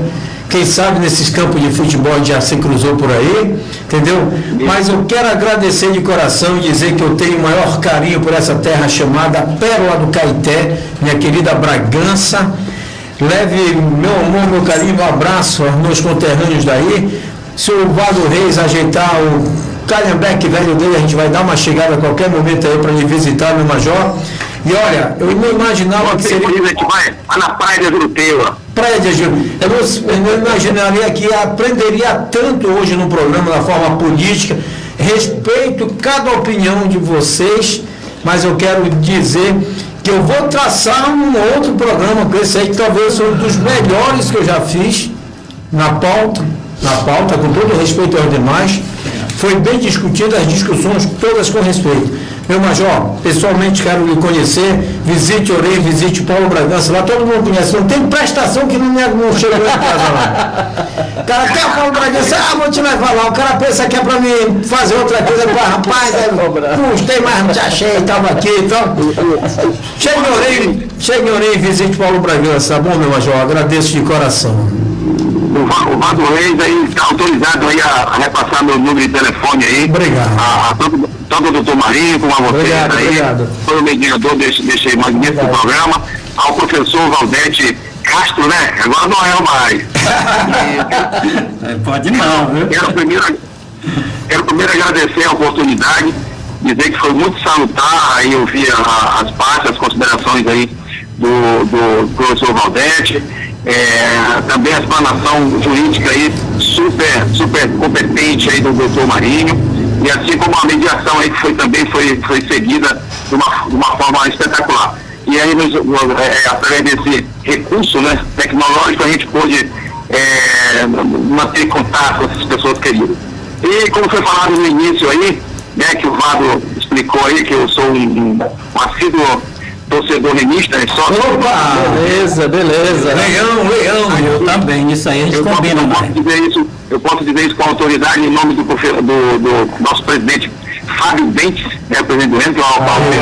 quem sabe nesses campos de futebol já se cruzou por aí, entendeu? Mas eu quero agradecer de coração e dizer que eu tenho o maior carinho por essa terra chamada Pérola do Caeté, minha querida Bragança. Leve meu amor, meu carinho, meu abraço aos meus conterrâneos daí. Se o Valdo Reis ajeitar o Calhambeque, velho dele, a gente vai dar uma chegada a qualquer momento aí para ele visitar, meu Major. E olha, eu não imaginava que seria... A gente vai na Praia de Juruteua. Praia de Juruteua. Eu não imaginaria que aprenderia tanto hoje no programa, da forma política. Respeito cada opinião de vocês, mas eu quero dizer que eu vou traçar um outro programa com esse aí, que talvez seja um dos melhores que eu já fiz na pauta, com todo respeito aos demais. Foi bem discutida, as discussões todas com respeito. Meu Major, pessoalmente quero lhe conhecer, visite Orei, visite Paulo Bragança, lá todo mundo conhece, não tem prestação que não chegou em casa lá. O cara quer Paulo Bragança, vou te levar lá, o cara pensa que é para mim fazer outra coisa, rapaz, gostei, mas não te achei, estava aqui, então. Chegue em Orei, visite Paulo Bragança, tá bom, meu Major? Agradeço de coração. O Vado Reis aí está autorizado aí a repassar meu número de telefone aí. Obrigado. Tanto o doutor Marinho como a vocês aí. Obrigado. Foi o mediador desse magnífico programa. Ao professor Valdete Castro, né? Agora não é mais. Pode não, viu? Quero primeiro agradecer a oportunidade, dizer que foi muito salutar aí ouvir as partes, as considerações aí do professor Valdete. Também a explanação jurídica aí super competente aí do doutor Marinho, e assim como a mediação aí que também foi seguida de uma forma espetacular. E aí, através desse recurso, né, tecnológico, a gente pôde manter contato com essas pessoas queridas. E como foi falado no início aí, né, que o Vado explicou aí, que eu sou um assíduo torcedor remista, né? Só. Opa! Beleza. Leão. Eu também, isso aí a gente combina mais. Eu posso dizer isso com autoridade em nome do nosso presidente Fábio Bentes, né, o presidente do Ente, ao qual tem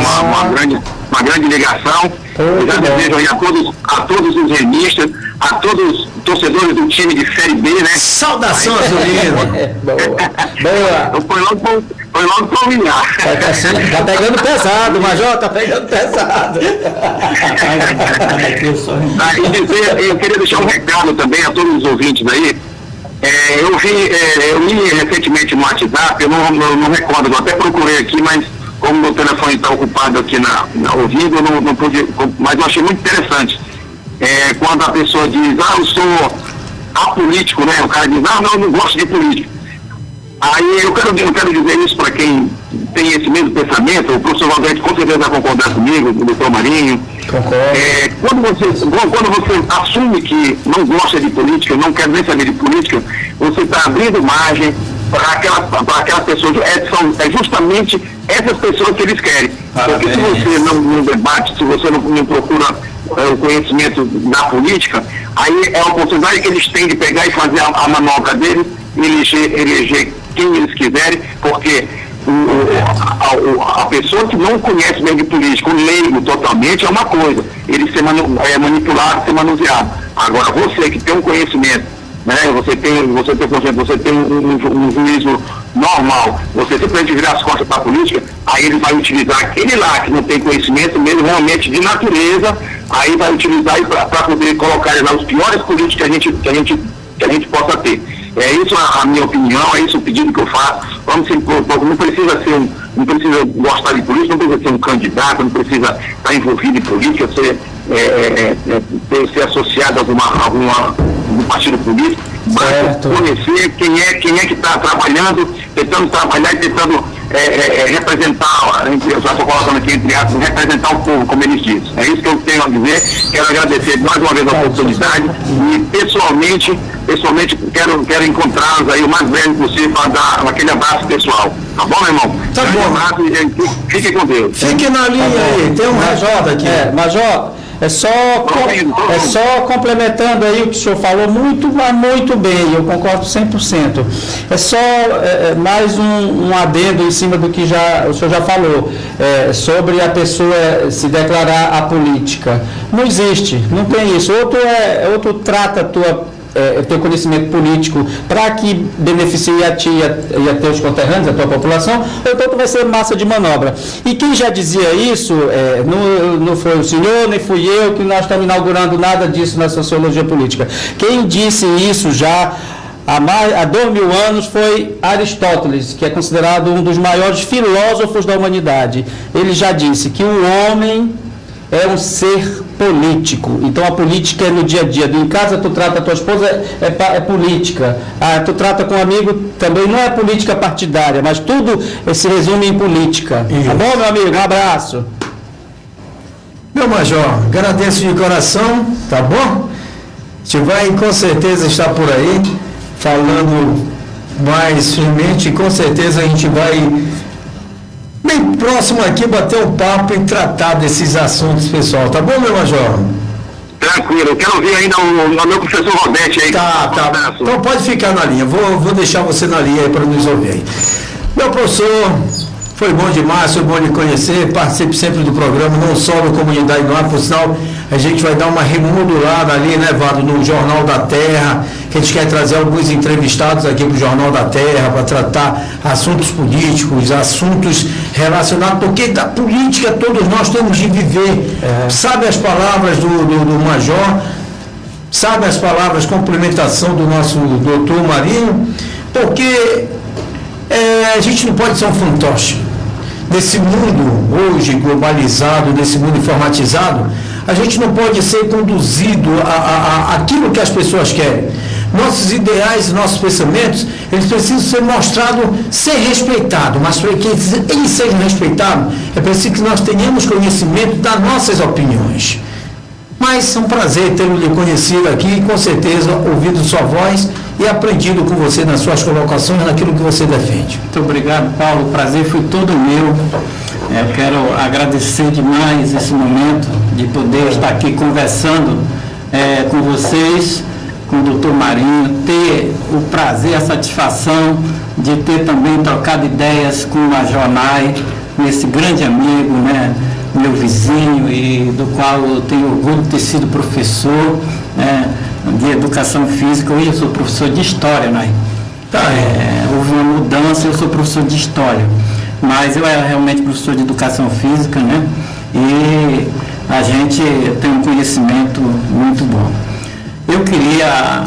uma grande ligação. Eu já desejo aí a todos os remistas, a todos os torcedores do time de Série B, né? Saudação azulina! Boa. Foi logo para humilhar. Tá pegando pesado, Major, tá pegando pesado. Eu queria deixar um recado também a todos os ouvintes aí. Eu li recentemente no WhatsApp, eu não recordo, eu até procurei aqui, mas como meu telefone está ocupado aqui ouvindo, eu não pude, mas eu achei muito interessante. Quando a pessoa diz, eu sou apolítico, né? O cara diz, não, eu não gosto de político. Aí eu quero dizer isso para quem tem esse mesmo pensamento, o professor Valdete com certeza vai concordar comigo, o doutor Marinho. Quando você assume que não gosta de política, não quer nem saber de política, você está abrindo margem para aquelas pessoas, é justamente essas pessoas que eles querem. Porque se você não debate, se você não procura o conhecimento da política, aí é a oportunidade que eles têm de pegar e fazer a manobra deles, eleger quem eles quiserem, porque a pessoa que não conhece bem de política, o leigo totalmente, é uma coisa, ele ser manipulado, ser manuseado. Agora, você que tem um conhecimento, né, você tem um juízo normal, você simplesmente virar as costas para a política, aí ele vai utilizar aquele lá que não tem conhecimento mesmo realmente de natureza, aí vai utilizar para poder colocar lá os piores políticos que a gente possa ter. É isso a minha opinião, é isso o pedido que eu faço. Não precisa gostar de política, não precisa ser um candidato, não precisa estar envolvido em política, ser associado a algum partido político, mas conhecer quem é que está trabalhando, tentando trabalhar e tentando representar, eu já estou colocando aqui entre aspas, representar o povo, como eles dizem. É isso que eu tenho a dizer. Quero agradecer mais uma vez a oportunidade e pessoalmente quero encontrá-los aí o mais breve possível para dar aquele abraço pessoal. Tá bom, meu irmão? Tá bom. Um abraço e fique com Deus. Fique na linha aí, tem um Major aqui. Major, é só complementando aí o que o senhor falou muito, mas muito bem, eu concordo 100%. É só mais um adendo em cima do que o senhor já falou, sobre a pessoa se declarar apolítica. Não existe, não tem isso. Outro trata teu conhecimento político para que beneficie a ti e a teus conterrâneos, a tua população, então tu vai ser massa de manobra. E quem já dizia isso, não foi o senhor, nem fui eu, que nós estamos inaugurando nada disso na sociologia política. Quem disse isso já há 2000 anos foi Aristóteles, que é considerado um dos maiores filósofos da humanidade. Ele já disse que o homem é um ser político. Então a política é no dia a dia. Em casa tu trata a tua esposa, é política. Tu trata com um amigo, também não é política partidária, mas tudo se resume em política. Isso. Tá bom, meu amigo? Um abraço. Meu major, agradeço de coração, tá bom? A gente vai com certeza estar por aí falando mais firmemente, e com certeza a gente vai bem próximo aqui bater um papo e tratar desses assuntos, pessoal, tá bom, meu major? Tranquilo, eu quero ouvir ainda o meu professor Rodete aí. Tá. Então pode ficar na linha, vou deixar você na linha aí para nos ouvir aí. Meu professor, foi bom demais, foi bom lhe conhecer, participe sempre do programa, não só no Comunidade no Ar, por sinal, a gente vai dar uma remodulada ali, né, Vado, no Jornal da Terra, que a gente quer trazer alguns entrevistados aqui para o Jornal da Terra, para tratar assuntos políticos, assuntos relacionados, porque da política todos nós temos de viver. Sabe as palavras do Major, sabe as palavras de complementação do nosso doutor Marinho, porque a gente não pode ser um fantoche. Nesse mundo hoje globalizado, nesse mundo informatizado, a gente não pode ser conduzido a aquilo que as pessoas querem. Nossos ideais, nossos pensamentos, eles precisam ser mostrados, ser respeitados, mas para que eles sejam respeitados, é preciso que nós tenhamos conhecimento das nossas opiniões. Mas é um prazer ter-lhe conhecido aqui, com certeza ouvido sua voz e aprendido com você nas suas colocações, naquilo que você defende. Muito obrigado, Paulo. O prazer foi todo meu. Eu quero agradecer demais esse momento de poder estar aqui conversando com vocês, com o doutor Marinho, ter o prazer, a satisfação de ter também trocado ideias com o Major Nai, esse grande amigo, né, meu vizinho, e do qual eu tenho orgulho de ter sido professor de educação física. Hoje eu sou professor de história, né? Houve uma mudança, eu sou professor de história, mas eu era realmente professor de educação física, né? E a gente tem um conhecimento muito bom. Eu queria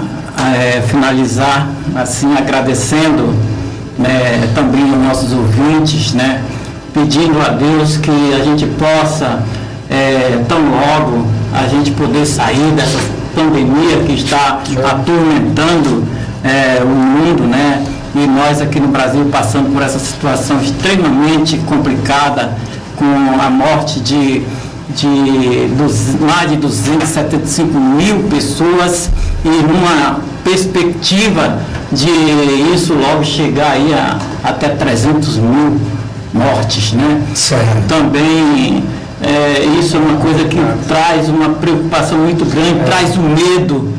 finalizar assim agradecendo, né, também aos nossos ouvintes, né, pedindo a Deus que a gente possa tão logo a gente poder sair dessa pandemia que está atormentando o mundo, né? E nós aqui no Brasil passando por essa situação extremamente complicada, com a morte de mais de 275 mil pessoas, e numa perspectiva de isso logo chegar aí até 300 mil mortes, né? Certo. Também isso é uma coisa que traz uma preocupação muito grande, traz um medo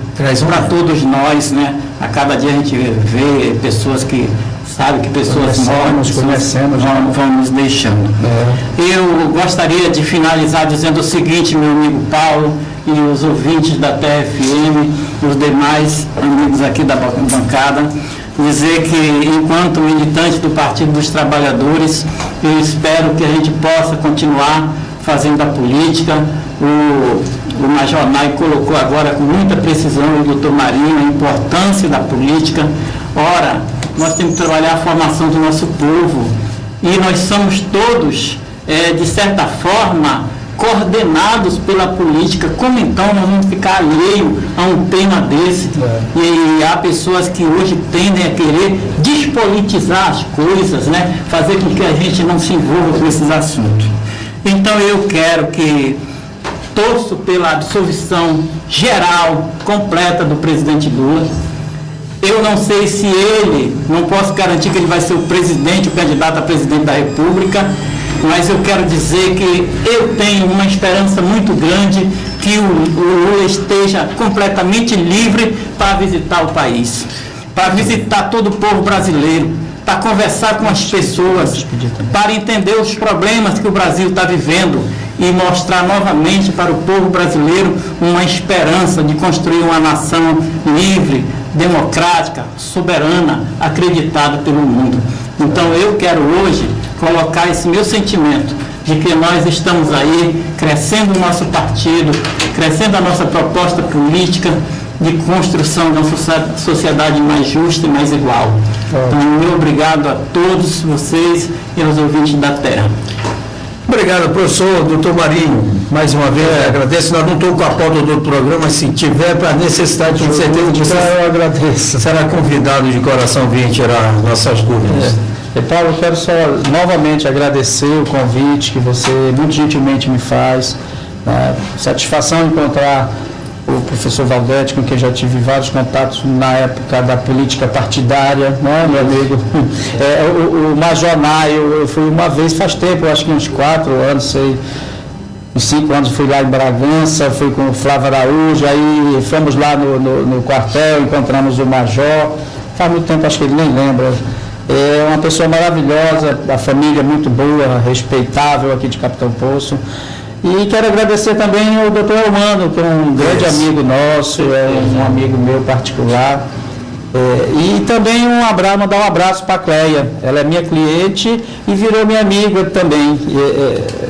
para todos nós, né? A cada dia a gente vê pessoas que sabem que pessoas mortas vão nos deixando. Eu gostaria de finalizar dizendo o seguinte, meu amigo Paulo, e os ouvintes da TFM, os demais amigos aqui da bancada, dizer que, enquanto militante do Partido dos Trabalhadores, eu espero que a gente possa continuar fazendo a política. O Major Nai colocou agora com muita precisão, o doutor Marinho, a importância da política. Ora, nós temos que trabalhar a formação do nosso povo, e nós somos todos, de certa forma, coordenados pela política. Como então nós vamos ficar alheio a um tema desse? E há pessoas que hoje tendem a querer despolitizar as coisas, né? Fazer com que a gente não se envolva com esses assuntos. Então eu quero que torço pela absolvição geral, completa do presidente Lula. Eu não sei se ele, não posso garantir que ele vai ser o presidente, o candidato a presidente da República, mas eu quero dizer que eu tenho uma esperança muito grande que o Lula esteja completamente livre para visitar o país, para visitar todo o povo brasileiro, para conversar com as pessoas, para entender os problemas que o Brasil está vivendo e mostrar novamente para o povo brasileiro uma esperança de construir uma nação livre, democrática, soberana, acreditada pelo mundo. Então eu quero hoje colocar esse meu sentimento de que nós estamos aí crescendo o nosso partido, crescendo a nossa proposta política, de construção de uma sociedade mais justa e mais igual. Então, meu obrigado a todos vocês e aos ouvintes da Terra. Obrigado, professor doutor Marinho. Mais uma vez, agradeço. Nós não estamos com a pauta do programa, mas se tiver para necessidade, tenho certeza que você eu agradeço. Será convidado de coração vir tirar nossas dúvidas. E Paulo, eu quero só novamente agradecer o convite que você muito gentilmente me faz. Satisfação encontrar o professor Valdete, com quem já tive vários contatos na época da política partidária, né, meu amigo? O Major Naio, eu fui uma vez, faz tempo, eu acho que uns 4 anos, uns 5 anos, fui lá em Bragança, fui com o Flávio Araújo, aí fomos lá no quartel, encontramos o Major, faz muito tempo, acho que ele nem lembra. É uma pessoa maravilhosa, a família muito boa, respeitável aqui de Capitão Poço. E quero agradecer também ao doutor Elmano, que é um grande amigo nosso, é um amigo meu particular. E também mandar um abraço para a Cleia. Ela é minha cliente e virou minha amiga também.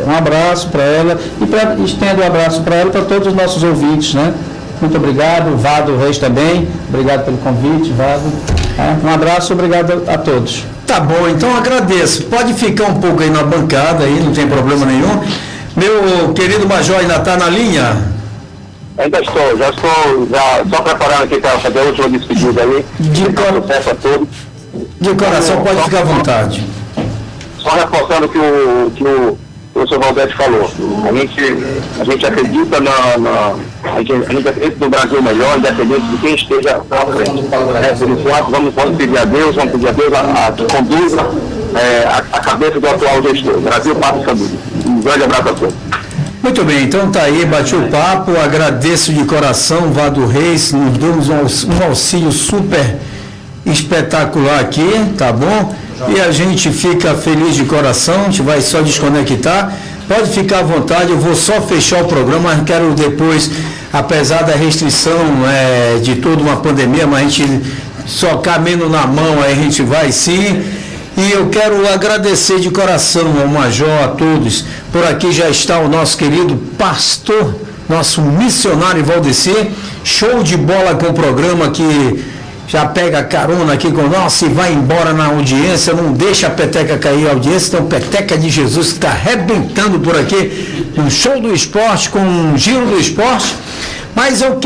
Um abraço para ela e estendo um abraço para ela e para todos os nossos ouvintes, né? Muito obrigado, Vado Reis também. Obrigado pelo convite, Vado. Um abraço e obrigado a todos. Tá bom, então agradeço. Pode ficar um pouco aí na bancada, aí, não tem problema nenhum. Meu querido Major ainda está na linha? Ainda estou, já estou só preparando aqui para fazer a última despedida aí. De coração, pode ficar à vontade. Só reforçando o que o professor Valdete falou. A gente acredita a gente acredita no Brasil melhor, independente de quem esteja à frente. Por enquanto, vamos pedir a Deus que conduza a cabeça do atual gestor. Brasil, pátria e família. Um grande abraço a todos. Muito bem, então tá aí, bati o papo, agradeço de coração, Vado Reis, nos damos um auxílio super espetacular aqui, tá bom? E a gente fica feliz de coração, a gente vai só desconectar, pode ficar à vontade, eu vou só fechar o programa, mas quero depois, apesar da restrição de toda uma pandemia, mas a gente só cabendo na mão, aí a gente vai sim. E eu quero agradecer de coração ao Major, a todos. Por aqui já está o nosso querido pastor, nosso missionário Valdeci. Show de bola com o programa que já pega carona aqui com nós e vai embora na audiência, não deixa a peteca cair a audiência. Então, Peteca de Jesus que está arrebentando por aqui no Show do Esporte, com um Giro do Esporte. Mas eu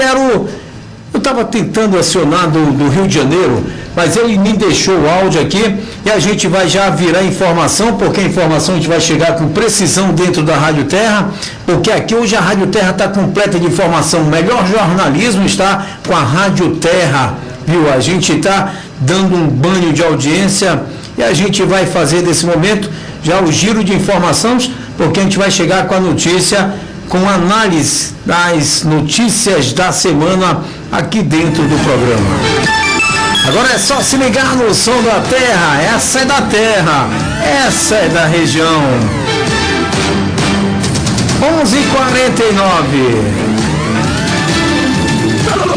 estava tentando acionar do Rio de Janeiro, mas ele me deixou o áudio aqui e a gente vai já virar informação, porque a informação a gente vai chegar com precisão dentro da Rádio Terra, porque aqui hoje a Rádio Terra está completa de informação. O melhor jornalismo está com a Rádio Terra, viu? A gente está dando um banho de audiência e a gente vai fazer desse momento já o giro de informações, porque a gente vai chegar com a notícia, com análise das notícias da semana aqui dentro do programa. Agora é só se ligar no som da terra, essa é da terra, essa é da região. 11h49.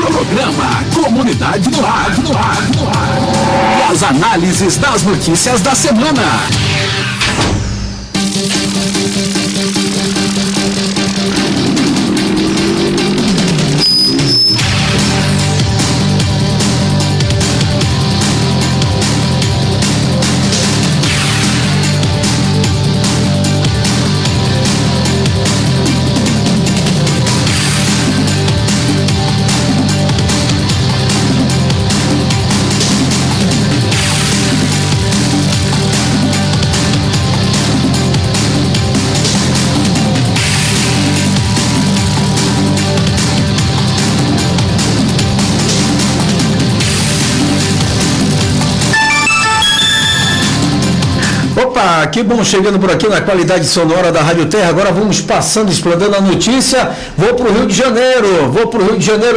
Programa Comunidade no Ar. E as análises das notícias da semana. Opa, que bom, chegando por aqui na qualidade sonora da Rádio Terra. Agora vamos passando, explodindo a notícia. Vou para o Rio de Janeiro,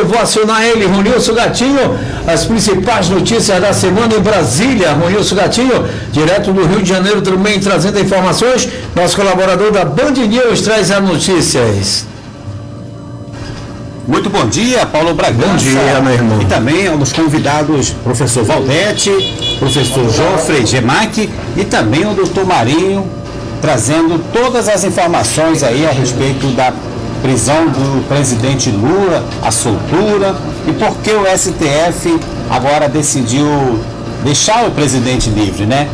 vou acionar ele, Ronilson Gatinho, as principais notícias da semana em Brasília. Ronilson Gatinho, direto do Rio de Janeiro, também trazendo informações. Nosso colaborador da Band News traz as notícias. Muito bom dia, Paulo Bragança. Bom dia, meu irmão. E também aos convidados, professor Valdete, professor Joffrey Gemac e também o doutor Marinho, trazendo todas as informações aí a respeito da prisão do presidente Lula, a soltura, e por que o STF agora decidiu deixar o presidente livre, né?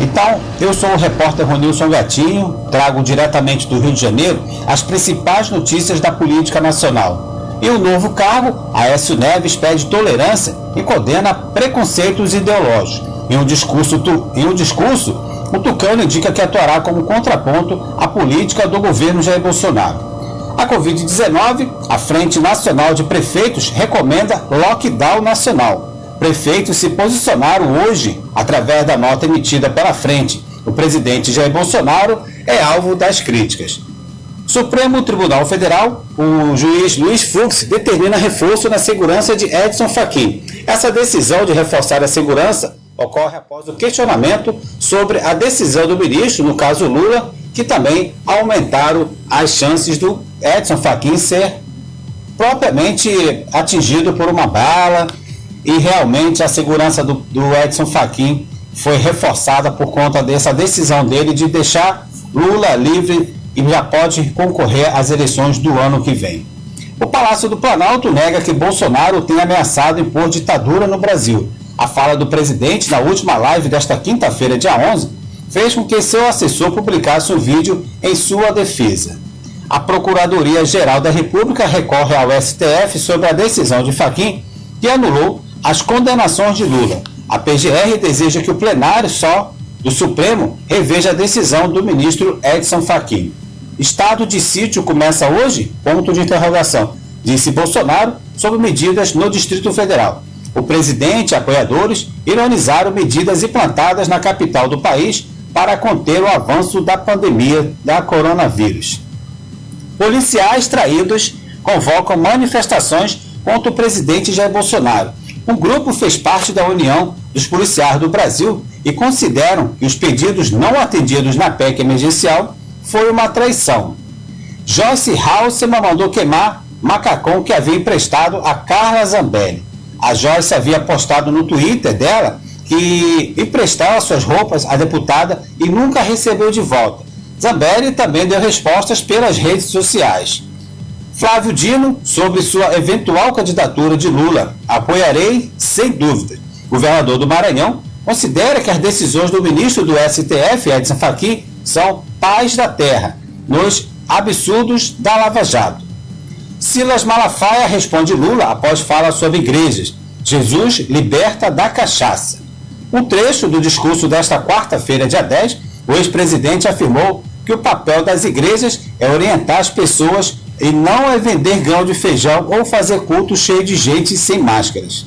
Então, eu sou o repórter Ronilson Gatinho, trago diretamente do Rio de Janeiro as principais notícias da política nacional. E o novo cargo, Aécio Neves, pede tolerância e condena preconceitos ideológicos. Em um discurso, o tucano indica que atuará como contraponto à política do governo Jair Bolsonaro. A Covid-19, a Frente Nacional de Prefeitos recomenda lockdown nacional. Prefeitos se posicionaram hoje através da nota emitida pela frente. O presidente Jair Bolsonaro é alvo das críticas. Supremo Tribunal Federal, o juiz Luiz Fux determina reforço na segurança de Edson Fachin. Essa decisão de reforçar a segurança ocorre após o questionamento sobre a decisão do ministro, no caso Lula, que também aumentaram as chances do Edson Fachin ser propriamente atingido por uma bala, e realmente a segurança do Edson Fachin foi reforçada por conta dessa decisão dele de deixar Lula livre e já pode concorrer às eleições do ano que vem. O Palácio do Planalto nega que Bolsonaro tenha ameaçado impor ditadura no Brasil. A fala do presidente na última live desta quinta-feira, dia 11, fez com que seu assessor publicasse um vídeo em sua defesa. A Procuradoria-Geral da República recorre ao STF sobre a decisão de Fachin, que anulou as condenações de Lula. A PGR deseja que o plenário só do Supremo reveja a decisão do ministro Edson Fachin. Estado de sítio começa hoje? Ponto de interrogação, disse Bolsonaro sobre medidas no Distrito Federal. O presidente e apoiadores ironizaram medidas implantadas na capital do país para conter o avanço da pandemia da coronavírus. Policiais traídos convocam manifestações contra o presidente Jair Bolsonaro. Um grupo fez parte da União dos Policiais do Brasil e consideram que os pedidos não atendidos na PEC emergencial foi uma traição. Joyce Halseman mandou queimar macacão que havia emprestado a Carla Zambelli. A Joyce havia postado no Twitter dela que emprestava suas roupas à deputada e nunca recebeu de volta. Zambelli também deu respostas pelas redes sociais. Flávio Dino, sobre sua eventual candidatura de Lula, apoiarei sem dúvida. O governador do Maranhão considera que as decisões do ministro do STF, Edson Fachin, são paz da terra, nos absurdos da Lava Jato. Silas Malafaia responde Lula após fala sobre igrejas. Jesus liberta da cachaça. Um trecho do discurso desta quarta-feira, dia 10, o ex-presidente afirmou que o papel das igrejas é orientar as pessoas e não é vender grão de feijão ou fazer culto cheio de gente sem máscaras.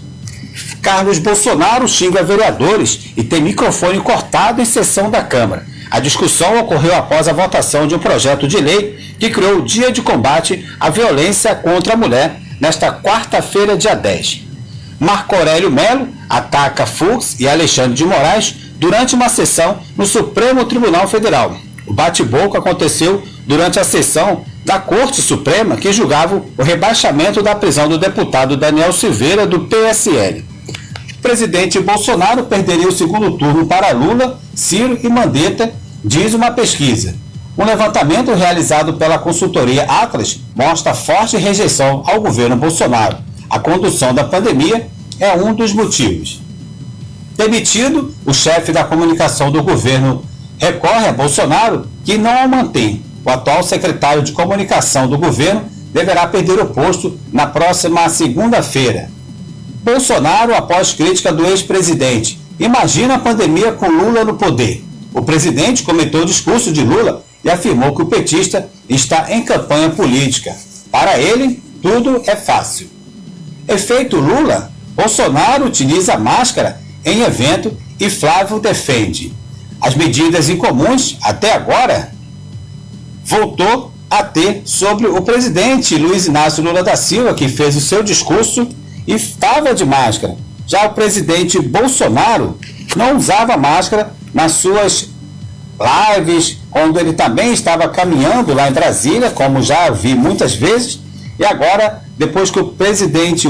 Carlos Bolsonaro xinga vereadores e tem microfone cortado em sessão da Câmara. A discussão ocorreu após a votação de um projeto de lei que criou o Dia de Combate à Violência contra a Mulher nesta quarta-feira, dia 10. Marco Aurélio Melo ataca Fux e Alexandre de Moraes durante uma sessão no Supremo Tribunal Federal. O bate-boca aconteceu durante a sessão da Corte Suprema que julgava o rebaixamento da prisão do deputado Daniel Silveira, do PSL. O presidente Bolsonaro perderia o segundo turno para Lula, Ciro e Mandetta, diz uma pesquisa. Um levantamento realizado pela consultoria Atlas mostra forte rejeição ao governo Bolsonaro. A condução da pandemia é um dos motivos. Demitido, o chefe da comunicação do governo recorre a Bolsonaro, que não o mantém. O atual secretário de comunicação do governo deverá perder o posto na próxima segunda-feira. Bolsonaro após crítica do ex-presidente. Imagina a pandemia com Lula no poder. O presidente comentou o discurso de Lula e afirmou que o petista está em campanha política. Para ele, tudo é fácil. Efeito Lula, Bolsonaro utiliza máscara em evento e Flávio defende. As medidas incomuns, até agora, voltou a ter sobre o presidente Luiz Inácio Lula da Silva, que fez o seu discurso e estava de máscara. Já o presidente Bolsonaro não usava máscara nas suas lives, quando ele também estava caminhando lá em Brasília, como já vi muitas vezes, e agora, depois que o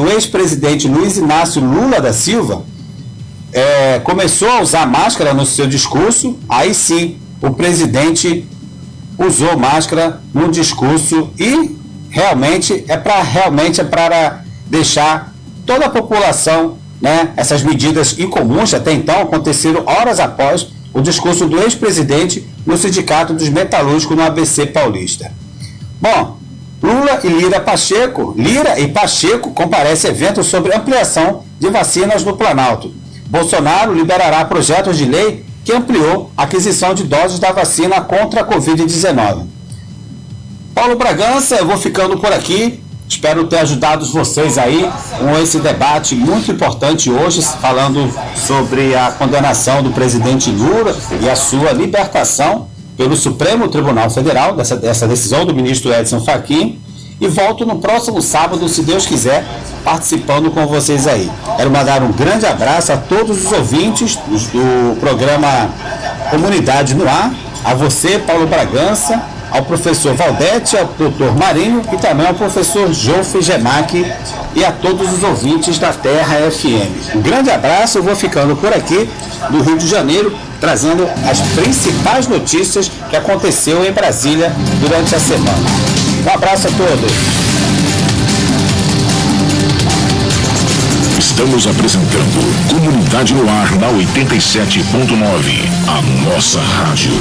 ex-presidente Luiz Inácio Lula da Silva começou a usar máscara no seu discurso, aí sim, o presidente usou máscara no discurso e realmente é para deixar toda a população, né, essas medidas incomuns até então aconteceram horas após o discurso do ex-presidente no Sindicato dos Metalúrgicos no ABC Paulista. Bom, Lira e Pacheco comparecem a evento sobre ampliação de vacinas no Planalto. Bolsonaro liberará projetos de lei que ampliou a aquisição de doses da vacina contra a Covid-19. Paulo Bragança, eu vou ficando por aqui. Espero ter ajudado vocês aí com esse debate muito importante hoje, falando sobre a condenação do presidente Lula e a sua libertação pelo Supremo Tribunal Federal, dessa decisão do ministro Edson Fachin. E volto no próximo sábado, se Deus quiser, participando com vocês aí. Quero mandar um grande abraço a todos os ouvintes do programa Comunidade no Ar, a você, Paulo Bragança, ao professor Valdete, ao doutor Marinho e também ao professor Jofre Gemac e a todos os ouvintes da Terra FM. Um grande abraço, eu vou ficando por aqui do Rio de Janeiro, trazendo as principais notícias que aconteceu em Brasília durante a semana. Um abraço a todos. Estamos apresentando Comunidade no Ar na 87.9, a nossa rádio.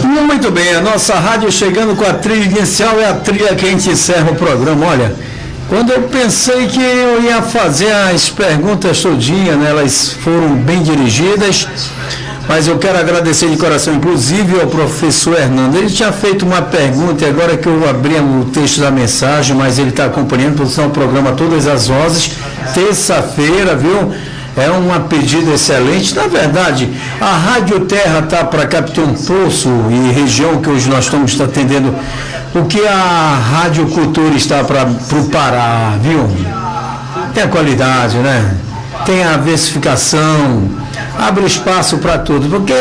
Muito bem, a nossa rádio chegando com a trilha inicial, é a trilha que a gente encerra o programa. Olha, quando eu pensei que eu ia fazer as perguntas todinha, né, elas foram bem dirigidas, mas eu quero agradecer de coração, inclusive, ao professor Hernando. Ele tinha feito uma pergunta e agora que eu abri o texto da mensagem, mas ele está acompanhando, porque são o programa todas as vozes, terça-feira, viu? É uma pedida excelente. Na verdade, a Rádio Terra está para Capitão Poço e região que hoje nós estamos atendendo, o que a Rádio Cultura está para o Pará, viu? Tem a qualidade, né? Tem a versificação, abre espaço para tudo, porque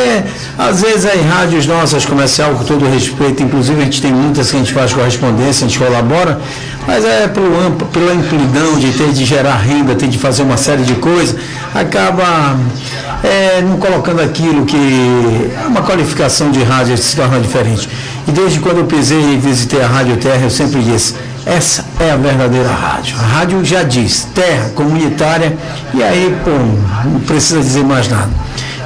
às vezes as rádios nossas comercial, com todo respeito, inclusive a gente tem muitas que a gente faz correspondência, a gente colabora, mas é pela amplidão de ter de gerar renda, ter de fazer uma série de coisas, acaba não colocando aquilo que é uma qualificação de rádio que se torna diferente. E desde quando eu pisei e visitei a Rádio Terra, eu sempre disse, essa é a verdadeira rádio. A rádio já diz, terra, comunitária, e aí, pô, não precisa dizer mais nada.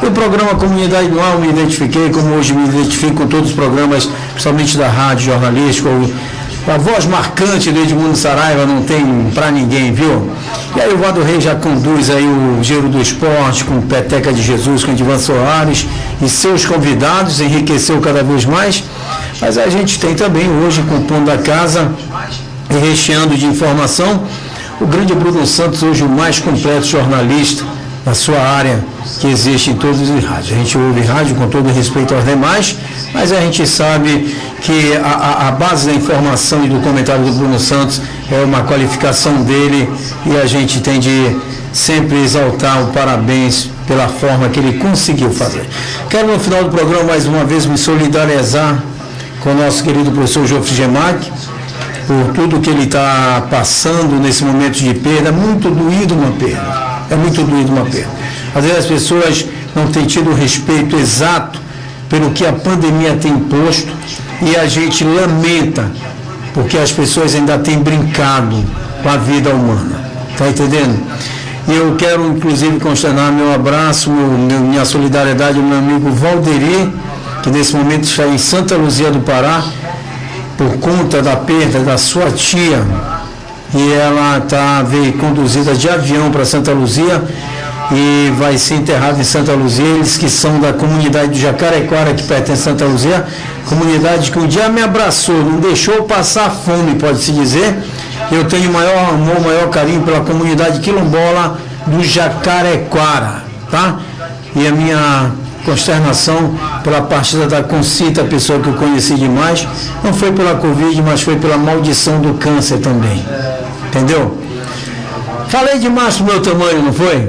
E o programa Comunidade no Ar, eu me identifiquei, como hoje me identifico com todos os programas, principalmente da rádio jornalística, a voz marcante do Edmundo Saraiva não tem para ninguém, viu? E aí o Vado Rei já conduz aí o Giro do Esporte, com Peteca de Jesus, com Edivan Soares e seus convidados, enriqueceu cada vez mais. Mas a gente tem também hoje, compondo da casa e recheando de informação, o grande Bruno Santos, hoje o mais completo jornalista na sua área que existe em todos os rádios. A gente ouve rádio com todo respeito aos demais, mas a gente sabe que a base da informação e do comentário do Bruno Santos é uma qualificação dele e a gente tem de sempre exaltar o parabéns pela forma que ele conseguiu fazer. Quero no final do programa mais uma vez me solidarizar com o nosso querido professor Jofre Gemac por tudo que ele está passando nesse momento de perda. É muito doído uma perda. É muito doído uma perda. Às vezes as pessoas não têm tido o respeito exato pelo que a pandemia tem imposto e a gente lamenta porque as pessoas ainda têm brincado com a vida humana. Está entendendo? E eu quero inclusive consternar meu abraço, minha solidariedade ao meu amigo Valderi, que nesse momento está em Santa Luzia do Pará por conta da perda da sua tia. E ela veio conduzida de avião para Santa Luzia e vai ser enterrada em Santa Luzia. Eles que são da comunidade do Jacarequara, que pertence a Santa Luzia, comunidade que um dia me abraçou, não deixou passar fome, pode-se dizer. Eu tenho maior amor, maior carinho pela comunidade quilombola do Jacarequara, tá? E a minha consternação pela partida da Concita, pessoa que eu conheci demais, não foi pela Covid, mas foi pela maldição do câncer também. Entendeu? Falei demais pro meu tamanho, não foi?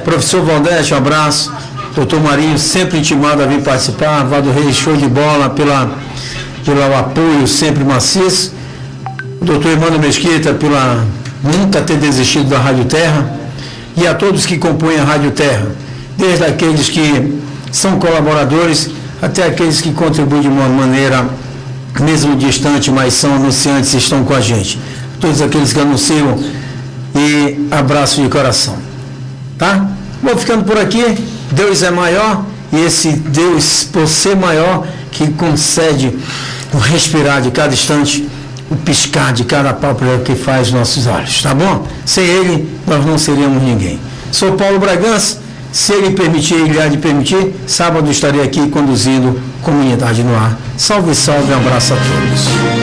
Professor Valdete, um abraço. Doutor Marinho, sempre intimado a vir participar. Vado Reis, show de bola pelo apoio sempre maciço. Doutor Emmanuel Mesquita, pela nunca ter desistido da Rádio Terra. E a todos que compõem a Rádio Terra, desde aqueles que são colaboradores até aqueles que contribuem de uma maneira mesmo distante, mas são anunciantes e estão com a gente. Todos aqueles que anunciam, e abraço de coração. Tá? Vou ficando por aqui. Deus é maior, e esse Deus, por ser maior, que concede o respirar de cada instante, o piscar de cada pálpebra que faz nossos olhos, tá bom? Sem Ele, nós não seríamos ninguém. Sou Paulo Bragança, se Ele permitir, Ele há de permitir, sábado estarei aqui conduzindo Comunidade no Ar. Salve, salve, um abraço a todos.